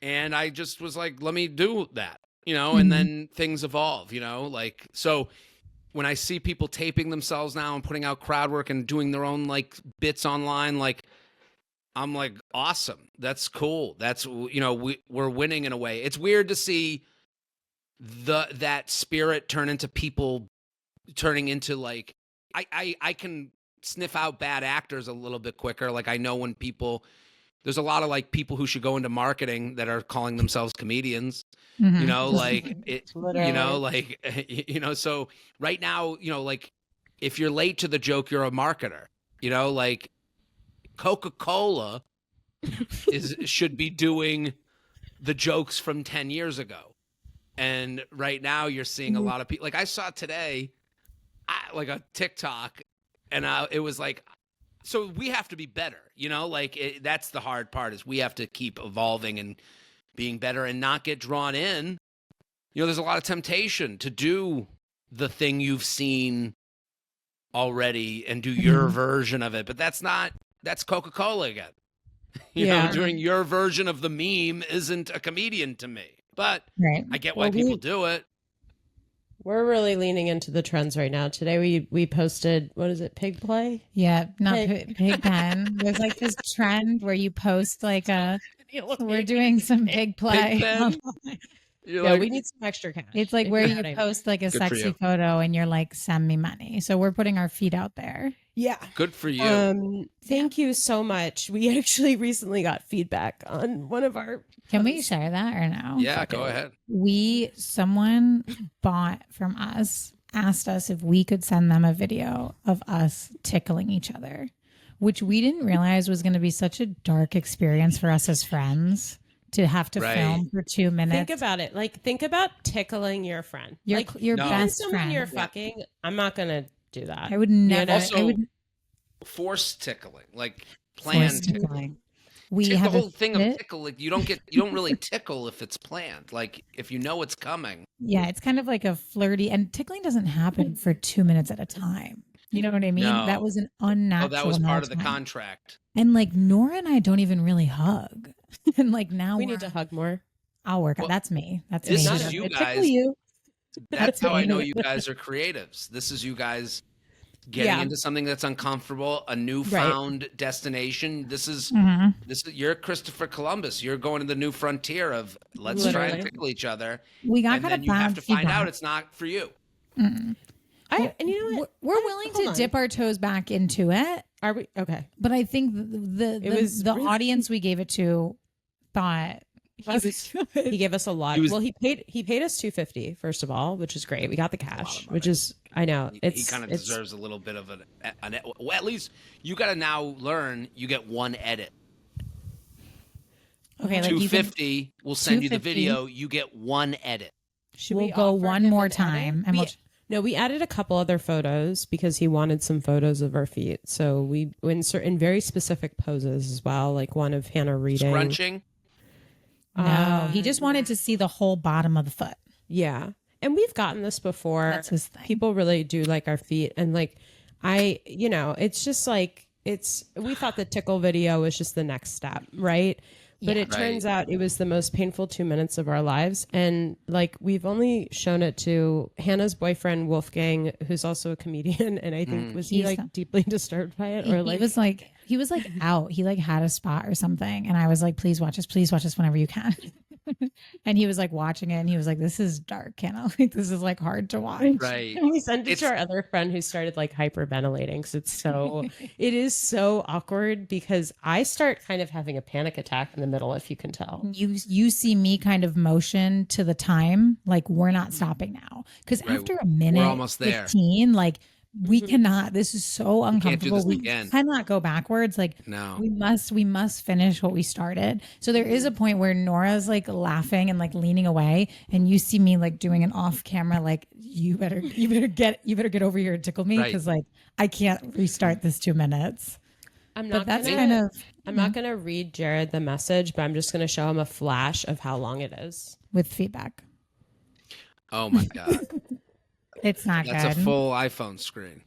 C: and I just was like, let me do that, and then things evolve, like so. When I see people taping themselves now and putting out crowd work and doing their own like bits online, like I'm like, awesome. That's cool. That's, we're winning in a way. It's weird to see that spirit turn into people turning into like, I can sniff out bad actors a little bit quicker. Like I know when there's a lot of like people who should go into marketing that are calling themselves comedians, so right now, like if you're late to the joke, you're a marketer, like Coca-Cola should be doing the jokes from 10 years ago. And right now you're seeing a lot of people, like I saw today, like a TikTok, and it was like, so we have to be better, that's the hard part, is we have to keep evolving and being better and not get drawn in. There's a lot of temptation to do the thing you've seen already and do your version of it. But that's Coca-Cola again. Doing your version of the meme isn't a comedian to me. But I get why people do it.
B: We're really leaning into the trends right now. Today we posted, what is it, pig play?
A: Yeah, not pig pen. There's like this trend where you post like we're doing some pig play.
B: We need some extra cash.
A: It's like where you post like a sexy photo and you're like, send me money. So we're putting our feet out there.
B: Yeah.
C: Good for you.
B: Thank you so much. We actually recently got feedback on one of our...
A: Can we share that or no?
C: Yeah, go ahead.
A: Someone bought from us, asked us if we could send them a video of us tickling each other, which we didn't realize was going to be such a dark experience for us as friends to have to film for 2 minutes.
B: Think about it. Like, think about tickling your friend.
A: Your best friend.
B: You're fucking. I'm not going to do that.
A: I would never.
C: Also, force tickling, like planned tickling.
A: We have
C: the whole thing of tickle. Like you don't really tickle if it's planned. Like if you know it's coming.
A: Yeah, it's kind of like a flirty, and tickling doesn't happen for 2 minutes at a time. You know what I mean? No. That was an unnatural.
C: That was part of the contract.
A: And like Nora and I don't even really hug. And like now
B: we need to hug more.
A: I'll work on. That's me. That's
C: this
A: me.
C: Is you guys. That's how I know you guys are creatives. This is you guys getting into something that's uncomfortable, a newfound destination. This is you're Christopher Columbus. You're going to the new frontier of let's try and tickle each other.
A: We got
C: and then you have to find out it's not for you.
A: And you know what? We're willing to dip our toes back into it.
B: Are we? Okay.
A: But I think the audience we gave it to thought
B: he gave us a lot. He paid us $250 first of all, which is great. We got the cash, which is I know
C: he kind of deserves a little bit of well, at least you got to now learn. You get one edit.
A: Okay, like
C: $250. We'll send you the video. You get one edit.
A: We'll go one more time, and
B: we added a couple other photos because he wanted some photos of our feet. So we insert in very specific poses as well, like one of Hannah reading.
C: Scrunching?
A: No, he just wanted to see the whole bottom of the foot.
B: Yeah. And we've gotten this before.
A: That's his thing.
B: People really do like our feet. And like, it's just like, we thought the tickle video was just the next step, right? But it turns out it was the most painful 2 minutes of our lives. And like, we've only shown it to Hannah's boyfriend, Wolfgang, who's also a comedian. And I think, was he like deeply disturbed by it? Or like,
A: he was like out. He like had a spot or something. And I was like, please watch us whenever you can. And he was like watching it and he was like, this is dark, Hannah. Like, this is like hard to watch.
C: Right.
B: And we sent it to our other friend who started like hyperventilating. Cause it is so awkward because I start kind of having a panic attack in the middle, if you can tell.
A: You see me kind of motion to the time, like we're not stopping now. Cause after a minute,
C: we're almost there.
A: 15, like we cannot, this is so uncomfortable. We
C: again.
A: cannot go backwards. Like
C: no,
A: we must finish what we started. So there is a point where Nora's like laughing and like leaning away, and you see me like doing an off camera, like you better get over here and tickle me. Cause like I can't restart this 2 minutes.
B: I'm not gonna read Jared the message, but I'm just gonna show him a flash of how long it is.
A: With feedback.
C: Oh my God.
A: It's not
C: That's
A: good.
C: a full iPhone screen.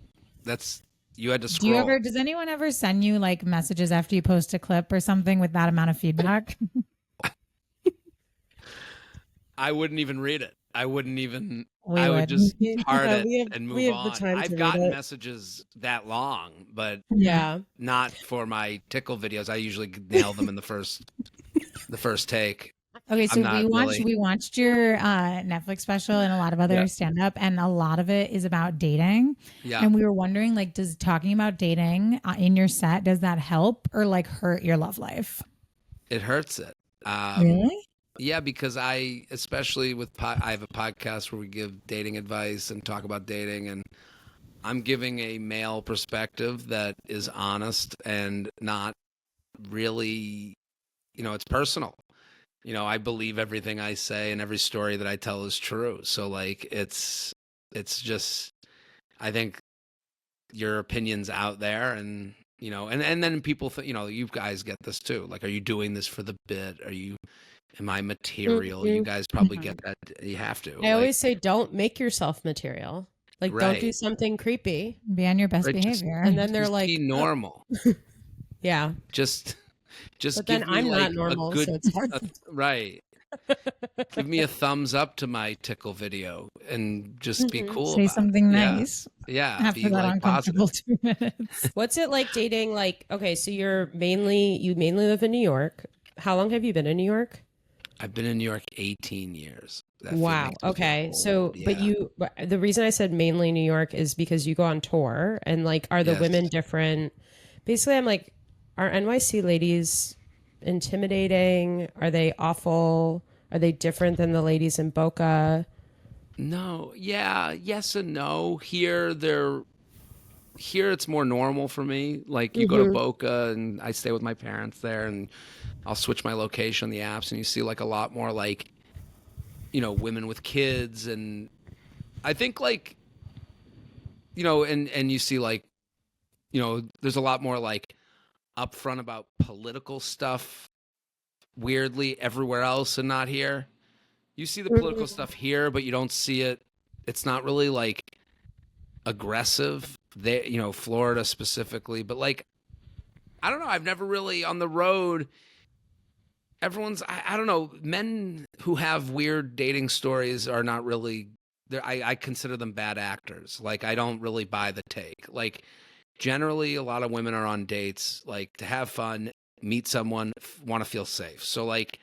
C: You had to scroll.
A: Does anyone ever send you like messages after you post a clip or something with that amount of feedback?
C: I wouldn't even read it. I would just heart it and move on. I've gotten messages that long, but not for my tickle videos. I usually nail them in the first take.
A: Okay, so we watched your Netflix special and a lot of other stand up, and a lot of it is about dating. Yeah. And we were wondering, like, does talking about dating in your set, does that help or like hurt your love life?
C: It hurts it.
A: Really?
C: Yeah, because especially with I have a podcast where we give dating advice and talk about dating, and I'm giving a male perspective that is honest and not really, it's personal. I believe everything I say and every story that I tell is true. So like, it's just, I think your opinion's out there and, and then people, you guys get this too. Like, are you doing this for the bit? Am I material? You guys probably get that. You have to.
B: I always say, don't make yourself material. Like, don't do something creepy.
A: Be on your best behavior.
B: And then they're like,
C: be normal.
B: Yeah.
C: Just
B: but then I'm not normal, so it's hard.
C: Right. Give me a thumbs up to my tickle video and just be cool.
A: Say something nice.
C: Yeah.
A: After that uncomfortable 2 minutes.
B: What's it like dating? Like, okay, so you mainly live in New York. How long have you been in New York?
C: I've been in New York 18 years.
B: Wow. Okay. So, but the reason I said mainly New York is because you go on tour and like, are the women different? Basically, I'm like, are NYC ladies intimidating? Are they awful? Are they different than the ladies in Boca?
C: No. Yeah. Yes and no. Here it's more normal for me. Like you go to Boca and I stay with my parents there and I'll switch my location on the apps and you see like a lot more like, women with kids. And I think like, and you see like, there's a lot more like upfront about political stuff weirdly everywhere else and not here. You see the political stuff here, but you don't see it. It's not really like aggressive there, Florida specifically, but like, I don't know. I've never really on the road. Everyone's, I don't know. Men who have weird dating stories are not really there. I consider them bad actors. Like, I don't really buy the take. Like, generally, a lot of women are on dates, like to have fun, meet someone, want to feel safe. So like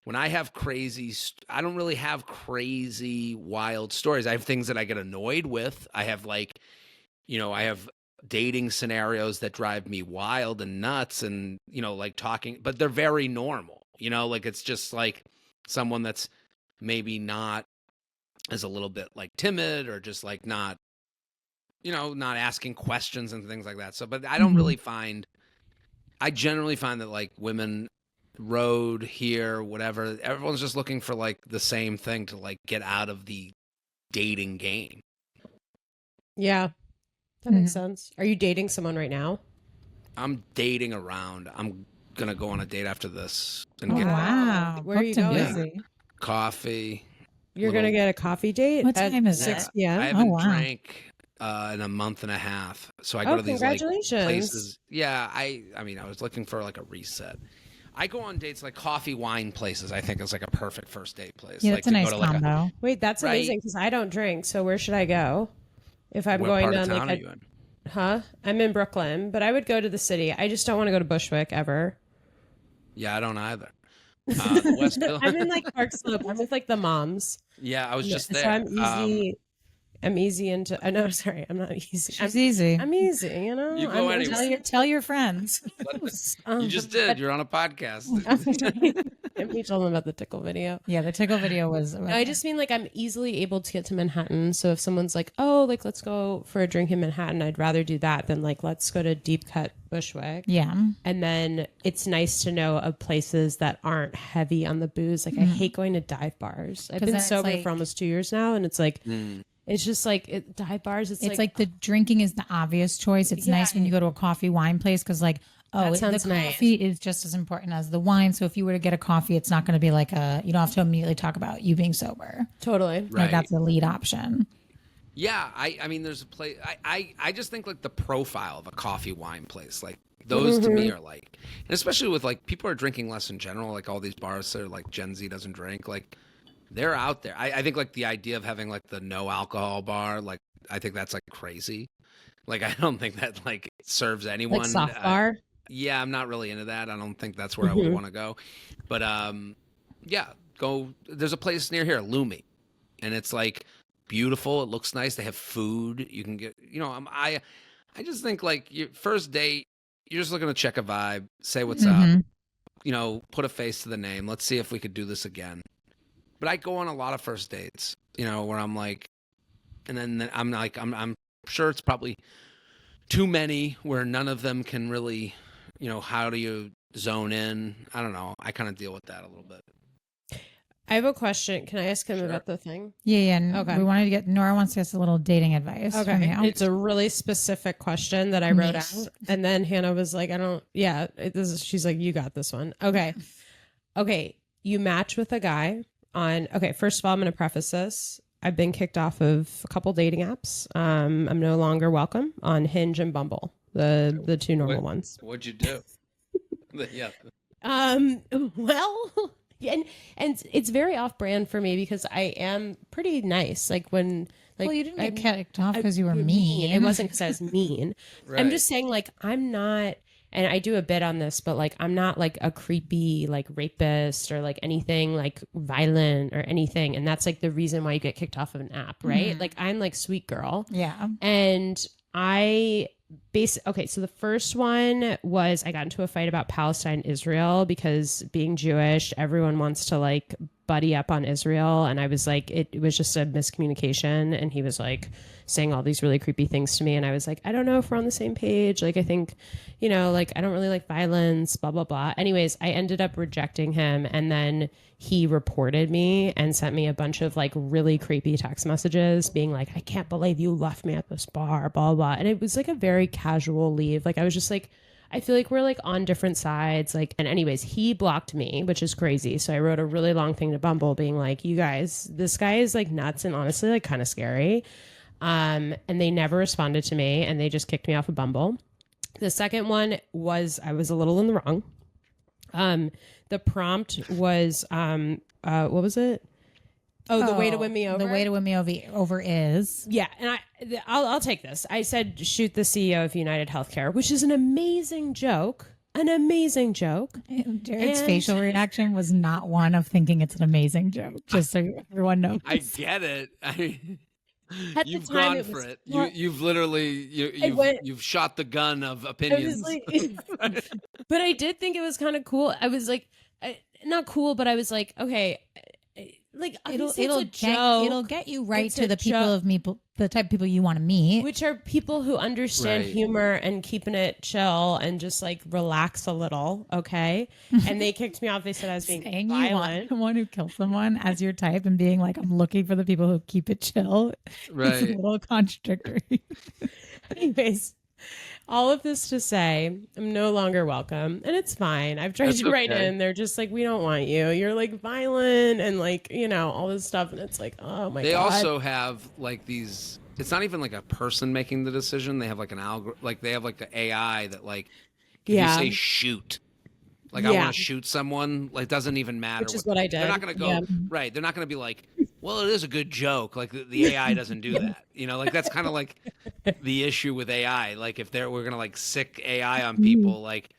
C: when I have I don't really have crazy wild stories. I have things that I get annoyed with. I have like, I have dating scenarios that drive me wild and nuts and, like talking, but they're very normal, like it's just like someone that's maybe not is a little bit like timid or just like not, not asking questions and things like that. So, but I don't really I generally find that like women road here, whatever, everyone's just looking for like the same thing to like get out of the dating game.
B: Yeah. That makes sense. Are you dating someone right now?
C: I'm dating around. I'm going to go on a date after this. And
A: Wow.
B: Where are you going?
C: Yeah. Coffee.
B: You're going to get a coffee date?
A: What time is
B: 6 p.m.?
C: I haven't drank in a month and a half. So I go to these like places. Yeah, I mean, I was looking for like a reset. I go on dates like coffee wine places. I think it's like a perfect first date place.
A: Yeah,
C: like
A: that's a nice combo.
B: Wait, that's amazing because I don't drink. So where should I go? If I'm going down like
C: are you in?
B: I'm in Brooklyn, but I would go to the city. I just don't want to go to Bushwick ever.
C: Yeah, I don't either. The West Village.
B: I'm in like Park Slope. I'm with like the moms.
C: Yeah, I was just there.
B: So I'm easy. I'm easy into. I know. Sorry, I'm not easy.
A: She's easy.
B: I'm easy. You know.
C: You go anywhere.
A: Tell your friends.
C: You just did. You're on a podcast.
B: Let me tell them about the tickle video.
A: Yeah, the tickle video was.
B: I just mean like I'm easily able to get to Manhattan. So if someone's like, oh, like let's go for a drink in Manhattan, I'd rather do that than like let's go to Deep Cut Bushwick.
A: Yeah.
B: And then it's nice to know of places that aren't heavy on the booze. Like I hate going to dive bars. I've been sober for almost 2 years now, and it's like. It's just like dive bars. It's like
A: the drinking is the obvious choice. It's nice when you go to a coffee wine place because like, oh, the coffee is just as important as the wine. So if you were to get a coffee, it's not going to be like you don't have to immediately talk about you being sober.
B: Totally.
A: Like that's the lead option.
C: Yeah. I mean, there's a place. I just think like the profile of a coffee wine place, like those to me are like, and especially with like people are drinking less in general, like all these bars that are like Gen Z doesn't drink, like. They're out there. I think like the idea of having like the no alcohol bar, like I think that's like crazy. Like I don't think that like serves anyone.
B: Like soft bar?
C: Yeah, I'm not really into that. I don't think that's where I would want to go. But yeah, go. There's a place near here, Lumi, and it's like beautiful. It looks nice. They have food. You can get. You know, I just think like your first date, you're just looking to check a vibe, say what's up. You know, put a face to the name. Let's see if we could do this again. But I go on a lot of first dates, you know, where I'm like, and then I'm like, I'm sure it's probably too many where none of them can really, you know, how do you zone in? I don't know. I kind of deal with that a little bit.
B: I have a question. Can I ask him about the thing?
A: Yeah. Okay. We wanted to get, Nora wants to get a little dating advice.
B: Okay. It's a really specific question that I wrote out. And then Hannah was like, she's like, you got this one. Okay. Okay. You match with a guy. First of all, I'm going to preface this. I've been kicked off of a couple dating apps. I'm no longer welcome on Hinge and Bumble, the two normal ones.
C: What'd you do? Yeah.
B: Well, and it's very off brand for me because I am pretty nice. Like when, like,
A: well, you didn't get kicked off because you were mean.
B: It wasn't because I was mean.
C: Right.
B: I'm just saying, like, I'm not. And I do a bit on this, but like I'm not like a creepy like rapist or like anything like violent or anything. And that's like the reason why you get kicked off of an app, right? Like I'm like sweet girl.
A: Yeah.
B: And so the first one was I got into a fight about Palestine, Israel, because being Jewish, everyone wants to like buddy up on Israel. And I was like, it was just a miscommunication. And he was like saying all these really creepy things to me. And I was like, I don't know if we're on the same page. Like, I think, you know, like, I don't really like violence, blah, blah, blah. Anyways, I ended up rejecting him. And then he reported me and sent me a bunch of like really creepy text messages being like, I can't believe you left me at this bar, blah, blah. And it was like a very casual leave. Like, I was just like, I feel like we're like on different sides. Like, and anyways, he blocked me, which is crazy. So I wrote a really long thing to Bumble being like, you guys, this guy is like nuts and honestly like kind of scary. And they never responded to me and they just kicked me off of Bumble. The second one was, I was a little in the wrong. The prompt was, what was it? Oh, the way to win me over.
A: The way to win me over is.
B: Yeah, and I'll take this. I said shoot the CEO of United Healthcare, which is an amazing joke. An amazing joke.
A: Jared's facial reaction was not one of thinking it's an amazing joke. Just so everyone knows.
C: I get it. I mean, you've
B: time,
C: gone for it. You've literally you've shot the gun of opinions.
B: But I did think it was kind of cool. I was like, not cool, but I was like, okay. Like
A: it'll get you right to the the type of people you want to meet,
B: which are people who understand humor and keeping it chill and just like relax a little. Okay. And they kicked me off. They said I was being violent.
A: You want someone who kills someone as your type and being like, I'm looking for the people who keep it chill.
C: Right.
A: It's a little contradictory.
B: Anyways, all of this to say, I'm no longer welcome. And it's fine. I've tried to write in. They're just like, we don't want you. You're like violent and like, you know, all this stuff. And it's like, oh my God.
C: They also have like these, it's not even like a person making the decision. They have like an algorithm, like they have like the AI that like, if you say shoot, like I want to shoot someone, like doesn't even matter.
B: Which is what I did.
C: They're not going to go, right. They're not going to be like, well, it is a good joke. Like the AI doesn't do that. You know, like that's kind of like the issue with AI. Like if we're going to like sick AI on people, like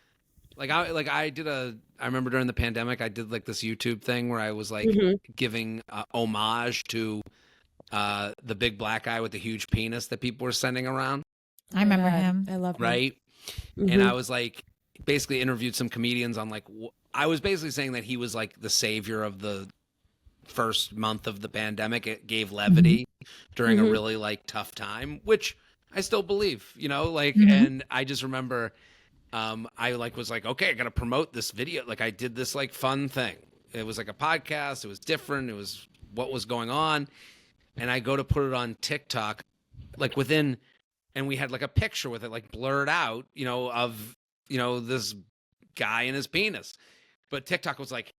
C: I remember during the pandemic, I did like this YouTube thing where I was like giving homage to the big black guy with the huge penis that people were sending around.
A: I remember him.
B: I love him.
C: Right. And I was like, basically interviewed some comedians on like, I was basically saying that he was like the savior of the first month of the pandemic. It gave levity during a really like tough time, which I still believe, you know, like, and I just remember I like was like, okay, I got to promote this video. Like I did this like fun thing. It was like a podcast. It was different. It was what was going on. And I go to put it on TikTok, like within, and we had like a picture with it, like blurred out, you know, of, you know, this guy and his penis. But TikTok was like,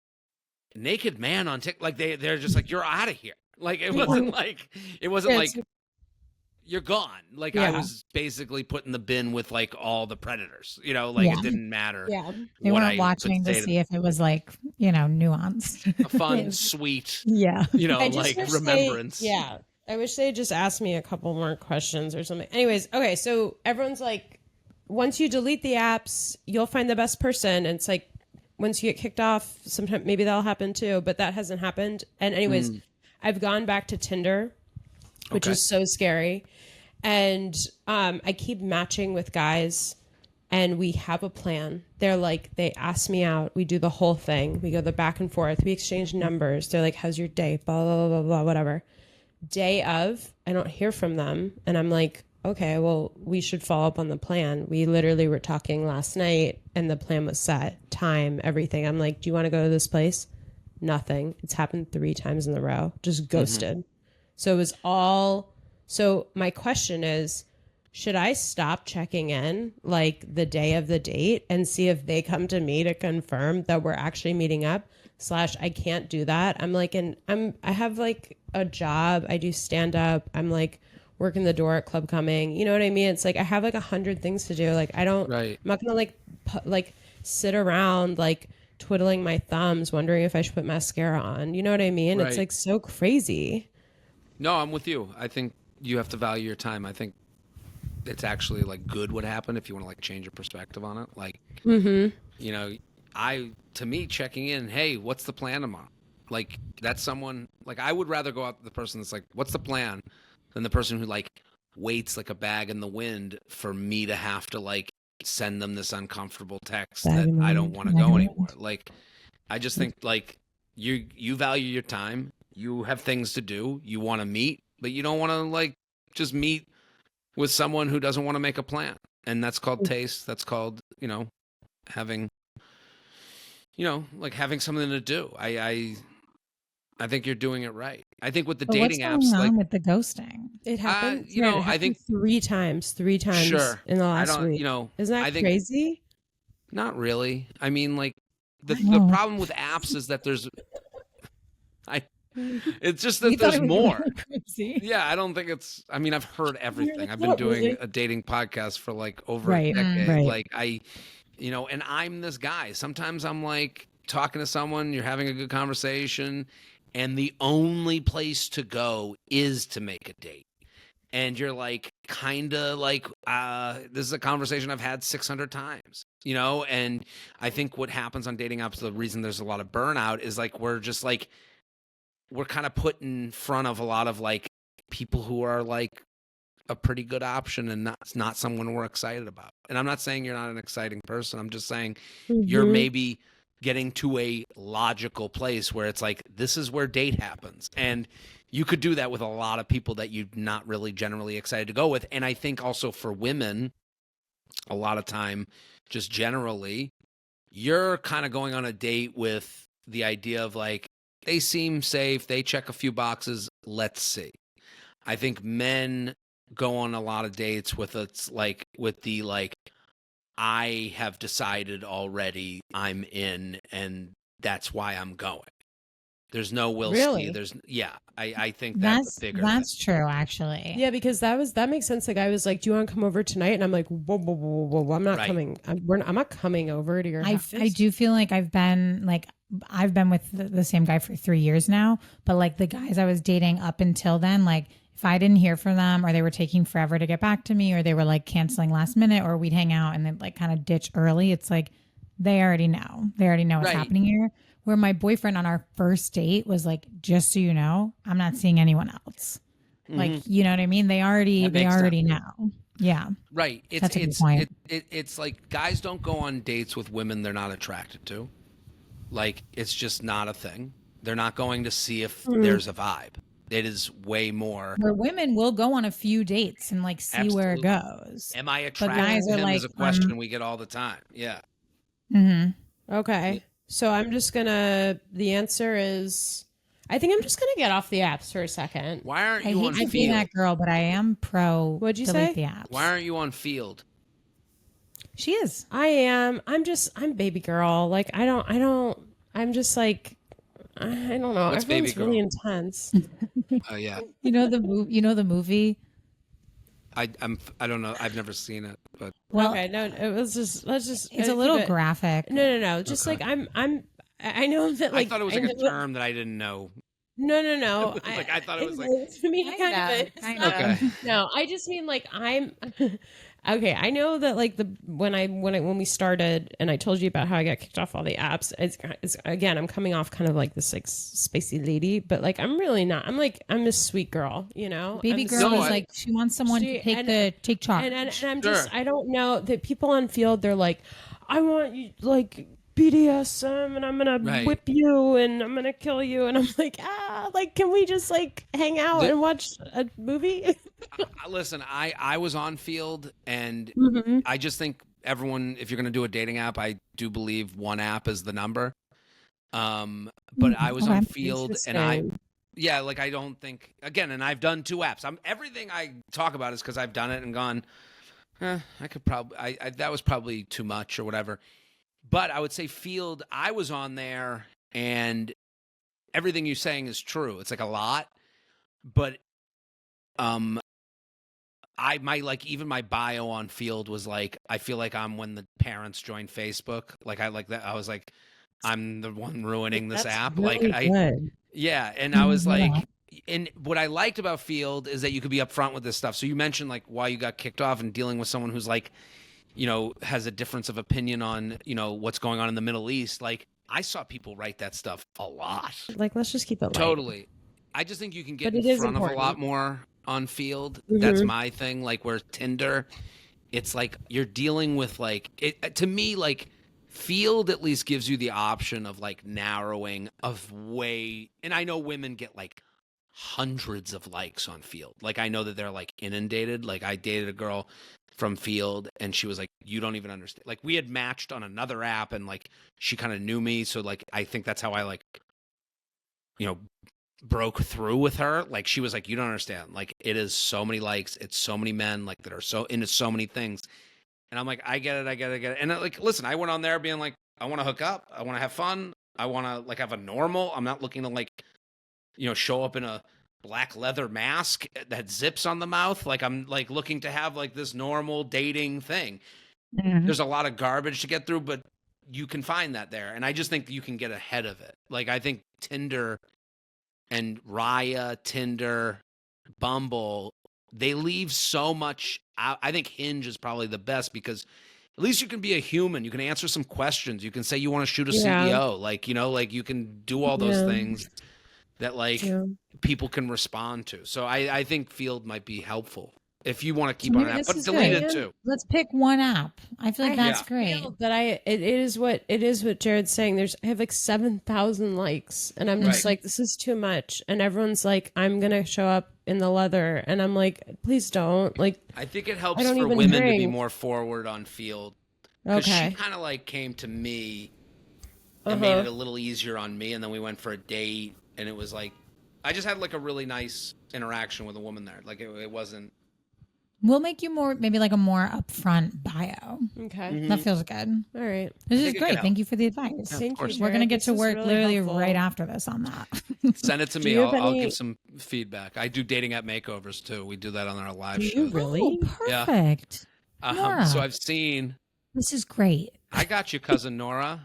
C: naked man on TikTok. Like they're just like, you're out of here. Like it wasn't like, you're gone. Like I was basically put in the bin with like all the predators, you know, like it didn't matter.
A: Yeah. They weren't watching to see if it was like, you know, nuanced.
C: A fun, sweet, you know, like remembrance.
B: I wish they just asked me a couple more questions or something. Anyways, okay. So everyone's like, once you delete the apps, you'll find the best person. And it's like, once you get kicked off, sometime maybe that'll happen too, but that hasn't happened. And anyways, I've gone back to Tinder, which is so scary. And I keep matching with guys and we have a plan. They're like, they ask me out. We do the whole thing. We go the back and forth. We exchange numbers. They're like, how's your day? Blah, blah, blah, blah, whatever. Day of, I don't hear from them. And I'm like, okay, well, we should follow up on the plan. We literally were talking last night and the plan was set, time, everything. I'm like, do you want to go to this place? Nothing. It's happened 3 times in a row. Just ghosted. So it was all... So my question is, should I stop checking in like the day of the date and see if they come to me to confirm that we're actually meeting up? / I can't do that. I'm like, I have like a job. I do stand up. I'm like working the door at Club Coming. You know what I mean? It's like, I have like 100 things to do. Like, I don't, I'm not going to like sit around like twiddling my thumbs, wondering if I should put mascara on. You know what I mean? It's like so crazy.
C: No, I'm with you. I think you have to value your time. I think it's actually like good what happened if you want to like change your perspective on it. Like, you know, to me, checking in, hey, what's the plan tomorrow? Like that's someone like I would rather go out to the person that's like, what's the plan? Than the person who like waits like a bag in the wind for me to have to like send them this uncomfortable text that I don't want to go anymore. Like, I just think like you value your time. You have things to do. You want to meet, but you don't want to like just meet with someone who doesn't want to make a plan. And that's called taste. That's called, you know, having, you know, like having something to do. I think you're doing it right. I think with the dating apps,
A: what's going on with the ghosting?
B: It happened.
C: You know,
B: I think 3 times
C: sure.
B: in the last week.
C: You know,
B: isn't that crazy?
C: Not really. I mean, like the problem with apps is that it's just that there's more. Yeah, I don't think it's. I mean, I've heard everything. I've been doing a dating podcast for like over a decade. Like you know, and I'm this guy. Sometimes I'm like talking to someone, you're having a good conversation, and the only place to go is to make a date. And you're like, kind of like, this is a conversation I've had 600 times, you know? And I think what happens on dating apps, the reason there's a lot of burnout is like, we're kind of put in front of a lot of like people who are like a pretty good option and not someone we're excited about. And I'm not saying you're not an exciting person. I'm just saying you're maybe getting to a logical place where it's like, this is where date happens. And you could do that with a lot of people that you're not really generally excited to go with. And I think also for women, a lot of time, just generally, you're kind of going on a date with the idea of like, they seem safe, they check a few boxes, let's see. I think men go on a lot of dates with I have decided already I'm in, and that's why I'm going. There's no will see. I think that's bigger.
A: That's true, actually.
B: Yeah, because that makes sense. The guy was like, "Do you want to come over tonight?" And I'm like, "Whoa, I'm not coming. I'm not coming over to your house."
A: I do feel like I've been with the same guy for 3 years now, but like the guys I was dating up until then, like if I didn't hear from them or they were taking forever to get back to me or they were like canceling last minute or we'd hang out and then like kind of ditch early, it's like they already know. They already know what's happening here. Where my boyfriend on our first date was like, just so you know, I'm not seeing anyone else. Like, you know what I mean? They already know. Yeah.
C: Right.
A: That's a good point.
C: It's like guys don't go on dates with women they're not attracted to. Like, it's just not a thing. They're not going to see if there's a vibe. It is way more.
A: Where women will go on a few dates and like see where it goes.
C: Am I attracted to him
A: like,
C: is a question we get all the time. Yeah.
B: Okay. Yeah. So I'm just gonna, the answer is, I think I'm just gonna get off the apps for a second.
C: Why aren't you on Field?
A: I hate to be that girl, but I am pro.
B: What'd you say?
A: The apps.
C: Why aren't you on Field?
A: She is.
B: I am. I'm baby girl. Like I'm just like, I don't know.
C: What's
B: Everyone's
C: baby girl?
B: really intense.
C: Oh yeah.
A: You know the movie.
C: I don't know. I've never seen it, but
B: Okay, no, it was just, let's just.
A: It's a little graphic.
B: No. Just like I know that like
C: I thought it was like a term that I didn't know.
B: No.
C: Like I thought it was like.
B: To me, kind of.
C: Okay.
B: No, I just mean like I'm. Okay, I know that like when we started and I told you about how I got kicked off all the apps. It's again, I'm coming off kind of like this like spacey lady, but like I'm really not. I'm a sweet girl, you know.
A: Baby girl is like she wants someone to take charge.
B: And I'm just I don't know that people on Field they're like, I want you like BDSM and I'm gonna whip you and I'm gonna kill you and I'm like like can we just like hang out and watch a movie?
C: Listen, I was on Field and I just think everyone, if you're gonna do a dating app, I do believe one app is the number. But I was on Field and I don't think again, and I've done 2 apps. Everything I talk about is because I've done it and gone, I could probably that was probably too much or whatever. But I would say Field, I was on there and everything you're saying is true. It's like a lot, but even my bio on Field was like, I feel like I'm when the parents joined Facebook. Like I like that. I was like, I'm the one ruining this app.
B: Really
C: like
B: good.
C: And I was like, and what I liked about Field is that you could be upfront with this stuff. So you mentioned like why you got kicked off and dealing with someone who's like, you know, has a difference of opinion on, you know, what's going on in the Middle East. Like I saw people write that stuff a lot.
B: Like, let's just keep it light.
C: Totally. I just think you can get in front of a lot more on Field. That's my thing. Like where Tinder, it's like you're dealing with like it to me, like Field at least gives you the option of like narrowing of way. And I know women get like hundreds of likes on Field. Like I know that they're like inundated. Like I dated a girl from Field and she was like, you don't even understand. Like we had matched on another app and like she kind of knew me. So like I think that's how I like, you know, broke through with her. Like she was like, you don't understand. Like it is so many likes. It's so many men like that are so into so many things. And I'm like, I get it. And like, listen, I went on there being like, I want to hook up. I want to have fun. I want to like have a normal. I'm not looking to like, you know, show up in a black leather mask that zips on the mouth. Like I'm like looking to have like this normal dating thing. There's a lot of garbage to get through, but you can find that there. And I just think you can get ahead of it. Like I think Tinder and Raya, Tinder, Bumble, they leave so much out. I think Hinge is probably the best because at least you can be a human. You can answer some questions. You can say you want to shoot a CEO. Like, you know, like you can do all those things that like people can respond to. So I think Field might be helpful if you want to keep on an app, but delete it too.
A: Let's pick one app. I feel like that's great.
B: That it is what Jared's saying. I have like 7,000 likes and I'm just like, this is too much. And everyone's like, I'm going to show up in the leather. And I'm like, please don't. Like,
C: I think it helps for women to be more forward on Field. Because she kind of like came to me and made it a little easier on me. And then we went for a date and it was like, I just had like a really nice interaction with a woman there. Like it wasn't.
A: We'll make you maybe like a more upfront bio.
B: Okay.
A: That feels good.
B: All right.
A: This is great. Thank you for the advice.
B: Thank you.
A: We're going to get to work really literally right after this on that.
C: Send it to me. I'll give some feedback. I do dating app makeovers too. We do that on our live show.
B: You really?
A: Oh, perfect.
C: Yeah. So I've seen.
A: This is great.
C: I got you, cousin Nora.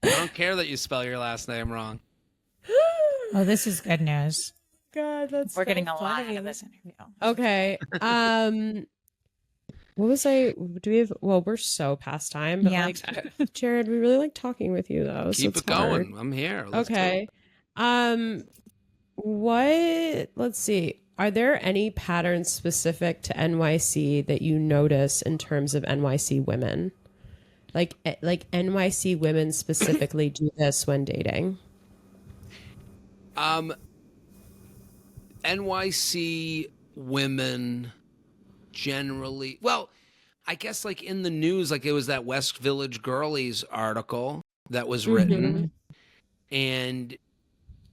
C: I don't care that you spell your last name wrong.
A: Oh, this is good news.
B: God, that's
A: we're getting a lot out of this interview.
B: Okay. we're so past time, but like, Jared, we really like talking with you though.
C: Keep it going. I'm here.
B: Okay. Let's see. Are there any patterns specific to NYC that you notice in terms of NYC women? Like NYC women specifically do this when dating?
C: NYC women generally, well, I guess like in the news, like it was that West Village Girlies article that was written. And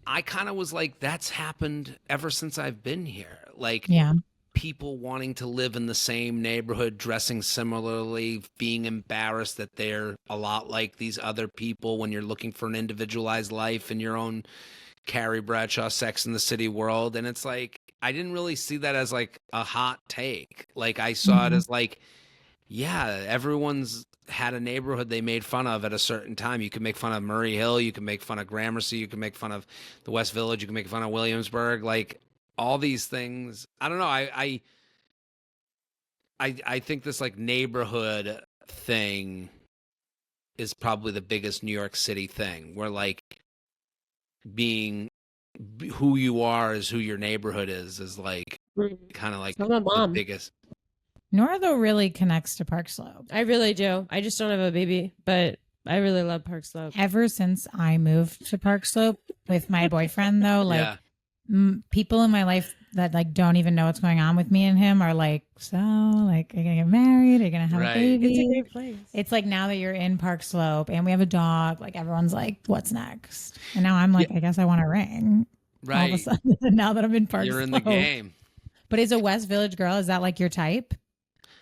C: I kind of was like, that's happened ever since I've been here. Like people wanting to live in the same neighborhood, dressing similarly, being embarrassed that they're a lot like these other people when you're looking for an individualized life in your own Carrie Bradshaw Sex and the City world. And it's like, I didn't really see that as like a hot take. Like I saw it as like, yeah, everyone's had a neighborhood they made fun of at a certain time. You can make fun of Murray Hill, you can make fun of Gramercy, you can make fun of the West Village, you can make fun of Williamsburg, like all these things. I don't know. I think this like neighborhood thing is probably the biggest New York City thing, where like being who you are is who your neighborhood is like kind of like the biggest.
A: Nora though really connects to Park Slope.
B: I really do. I just don't have a baby, but I really love Park Slope.
A: Ever since I moved to Park Slope with my boyfriend though, like people in my life that like don't even know what's going on with me and him are like, so like, are you gonna get married? Are you gonna have a baby?
B: It's a great place.
A: It's like now that you're in Park Slope and we have a dog, like everyone's like, what's next? And now I'm like, I guess I want a ring.
C: Right.
A: All of a sudden, now that I'm in Park Slope.
C: You're in the game.
A: But is a West Village girl, is that like your type?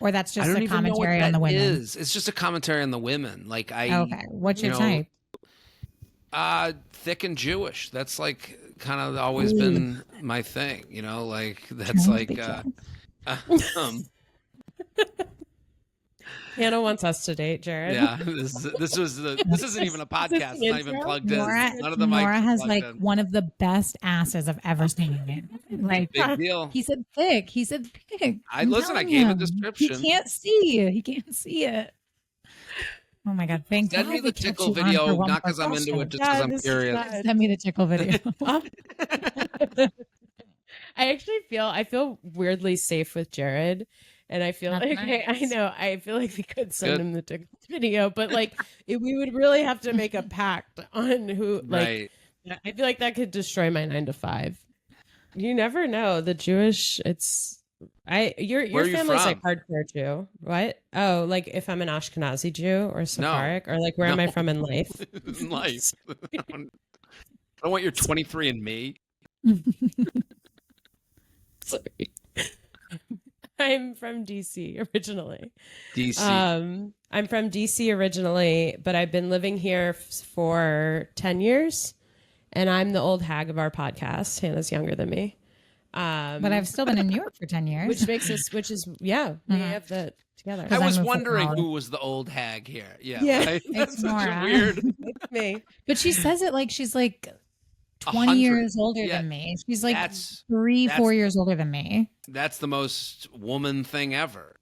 A: Or that's just a commentary on the women?
C: It's just a commentary on the women. Like
A: okay. What's your type?
C: Thick and Jewish. That's like kind of always been my thing, you know, like that's like
B: Hannah wants us to date, Jared.
C: Yeah, this isn't even a podcast. It's not even plugged in. None of the mics
A: Nora has like
C: in.
A: one of the best asses I've ever seen. Like
C: big deal.
A: He said thick. He said thick.
C: I gave a description.
A: He can't see. He can't see it. Oh my God! Thank God.
C: Send me the tickle video, not because I'm into it, just because I'm curious.
A: Send me the tickle video.
B: I feel weirdly safe with Jared. And I feel like I feel like we could send him the tickle video, but like we would really have to make a pact on who. Like, I feel like that could destroy my 9 to 5. You never know. The Jewish, your family's like hardcore Jew. What? Oh, like if I'm an Ashkenazi Jew or Sephardic, or like where am I from in life?
C: In life. I don't want your 23andMe.
B: Sorry. I'm from DC originally. I'm from DC originally, but I've been living here for 10 years, and I'm the old hag of our podcast. Hannah's younger than me.
A: But I've still been in New York for 10 years.
B: We have that together.
C: I was wondering who was the old hag here. Yeah. Right?
A: It's Nora.
C: Weird.
B: It's me.
A: But she says it like she's like 20 years older than me. She's like 3-4 years older than me.
C: That's the most woman thing ever.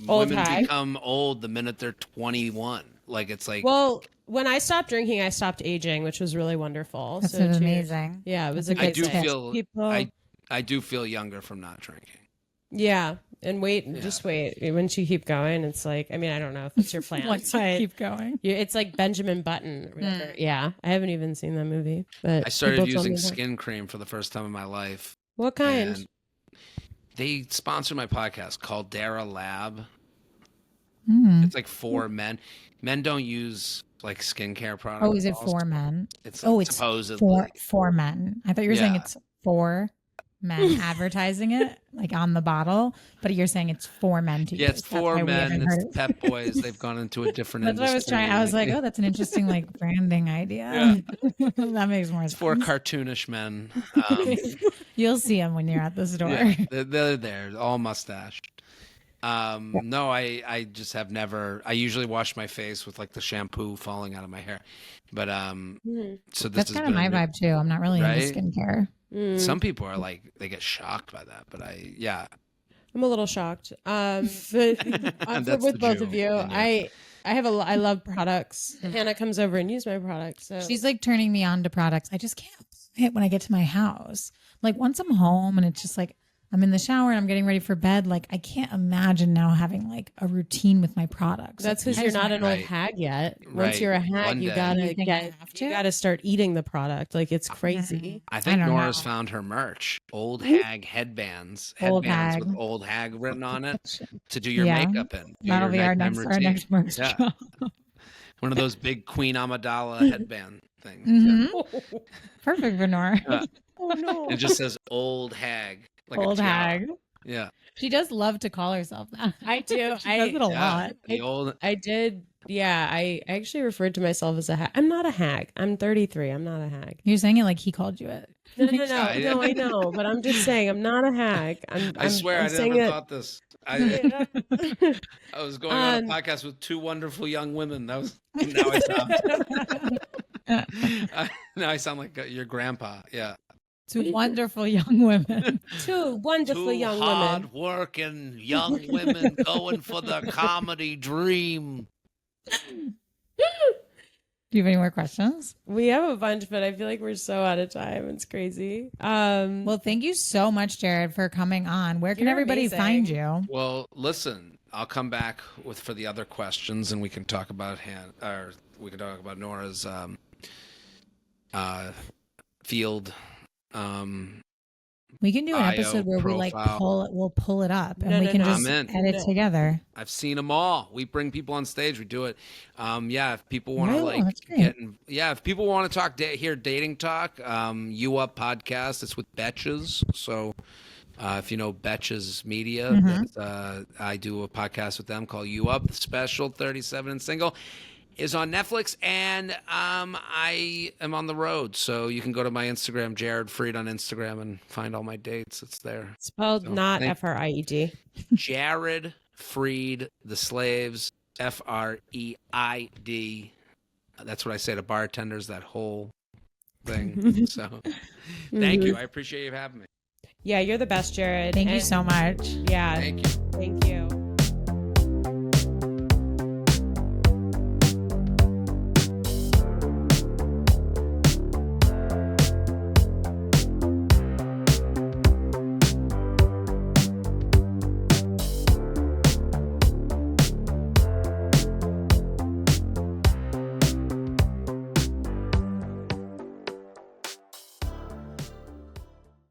B: Old
C: Women
B: hag.
C: become old the minute they're 21. Like it's like,
B: well, when I stopped drinking, I stopped aging, which was really wonderful.
A: That's amazing.
B: Yeah, it was a good thing.
C: I do feel younger from not drinking.
B: Yeah. And just wait. Once you keep going, it's like, I mean, I don't know if it's your plan.
A: Once you keep going.
B: It's like Benjamin Button. Yeah. I haven't even seen that movie. But
C: I started using skin cream for the first time in my life.
B: What kind?
C: And they sponsored my podcast called Dara Lab. It's like for men. Men don't use like skincare products.
A: Oh, is it for men?
C: It's
A: supposedly for men. I thought you were saying it's for men advertising it like on the bottle, but you're saying it's for men to use.
C: Yeah, it's for men. It's Pep Boys. They've gone into a different
A: industry. That's what I was trying. I was like, oh, that's an interesting like branding idea. Yeah. That makes more sense.
C: It's for cartoonish men.
A: You'll see them when you're at the store.
C: Yeah, they're there, all mustached. No, I just have never. I usually wash my face with like the shampoo falling out of my hair, but so this
A: that's kind of my vibe too. I'm not really into skincare.
C: Some people are like, they get shocked by that, but
B: I'm a little shocked. But with both of you, I love products. Hannah comes over and uses my products. So.
A: She's like turning me on to products. I just can't play it when I get to my house. Like once I'm home and it's just like I'm in the shower and I'm getting ready for bed. Like I can't imagine now having like a routine with my products.
B: That's because you're not an old hag yet. Once you're a hag, you gotta start eating the product. Like it's crazy.
C: I think Nora's found her merch. Old hag headbands. Headbands with old hag written on it to do your makeup in.
A: That'll be our next merch.
C: Yeah. One of those big Queen Amidala headband things.
A: Mm-hmm. Perfect for Nora.
B: Oh no.
C: It just says old hag. Like
A: old hag.
C: Yeah.
A: She does love to call herself that.
B: I do.
A: She does it a lot.
B: I did. Yeah. I actually referred to myself as a hag. I'm not a hag. I'm 33. I'm not a hag.
A: You're saying it like he called you it.
B: No, I know. But I'm just saying I'm not a hag.
C: I swear I never thought this. I was going on a podcast with two wonderful young women. Now I sound like your grandpa. Yeah.
A: Two wonderful young women.
B: Two wonderful young women.
C: Hard-working young women going for the comedy dream.
A: Do you have any more questions?
B: We have a bunch, but I feel like we're so out of time. It's crazy.
A: Well, thank you so much, Jared, for coming on. Where can everybody find you?
C: Well, listen, I'll come back for the other questions, and we can talk about Nora's field.
A: We can do an episode where we'll pull it up and we can just edit together.
C: I've seen them all. We bring people on stage. We do it. If people want to if people want to hear dating talk, You Up podcast. It's with Betches. So if you know Betches Media, I do a podcast with them called You Up Special 37 and Single. Is on Netflix, and I am on the road, so you can go to my Instagram, Jared Freid on Instagram, and find all my dates. It's there.
B: Spelled not F-R-I-E-D.
C: Jared Freid, the slaves, F-R-E-I-D. That's what I say to bartenders, that whole thing. So thank you. I appreciate you having me.
B: Yeah, you're the best, Jared.
A: Thank you so much.
B: Yeah.
C: Thank you.
B: Thank you.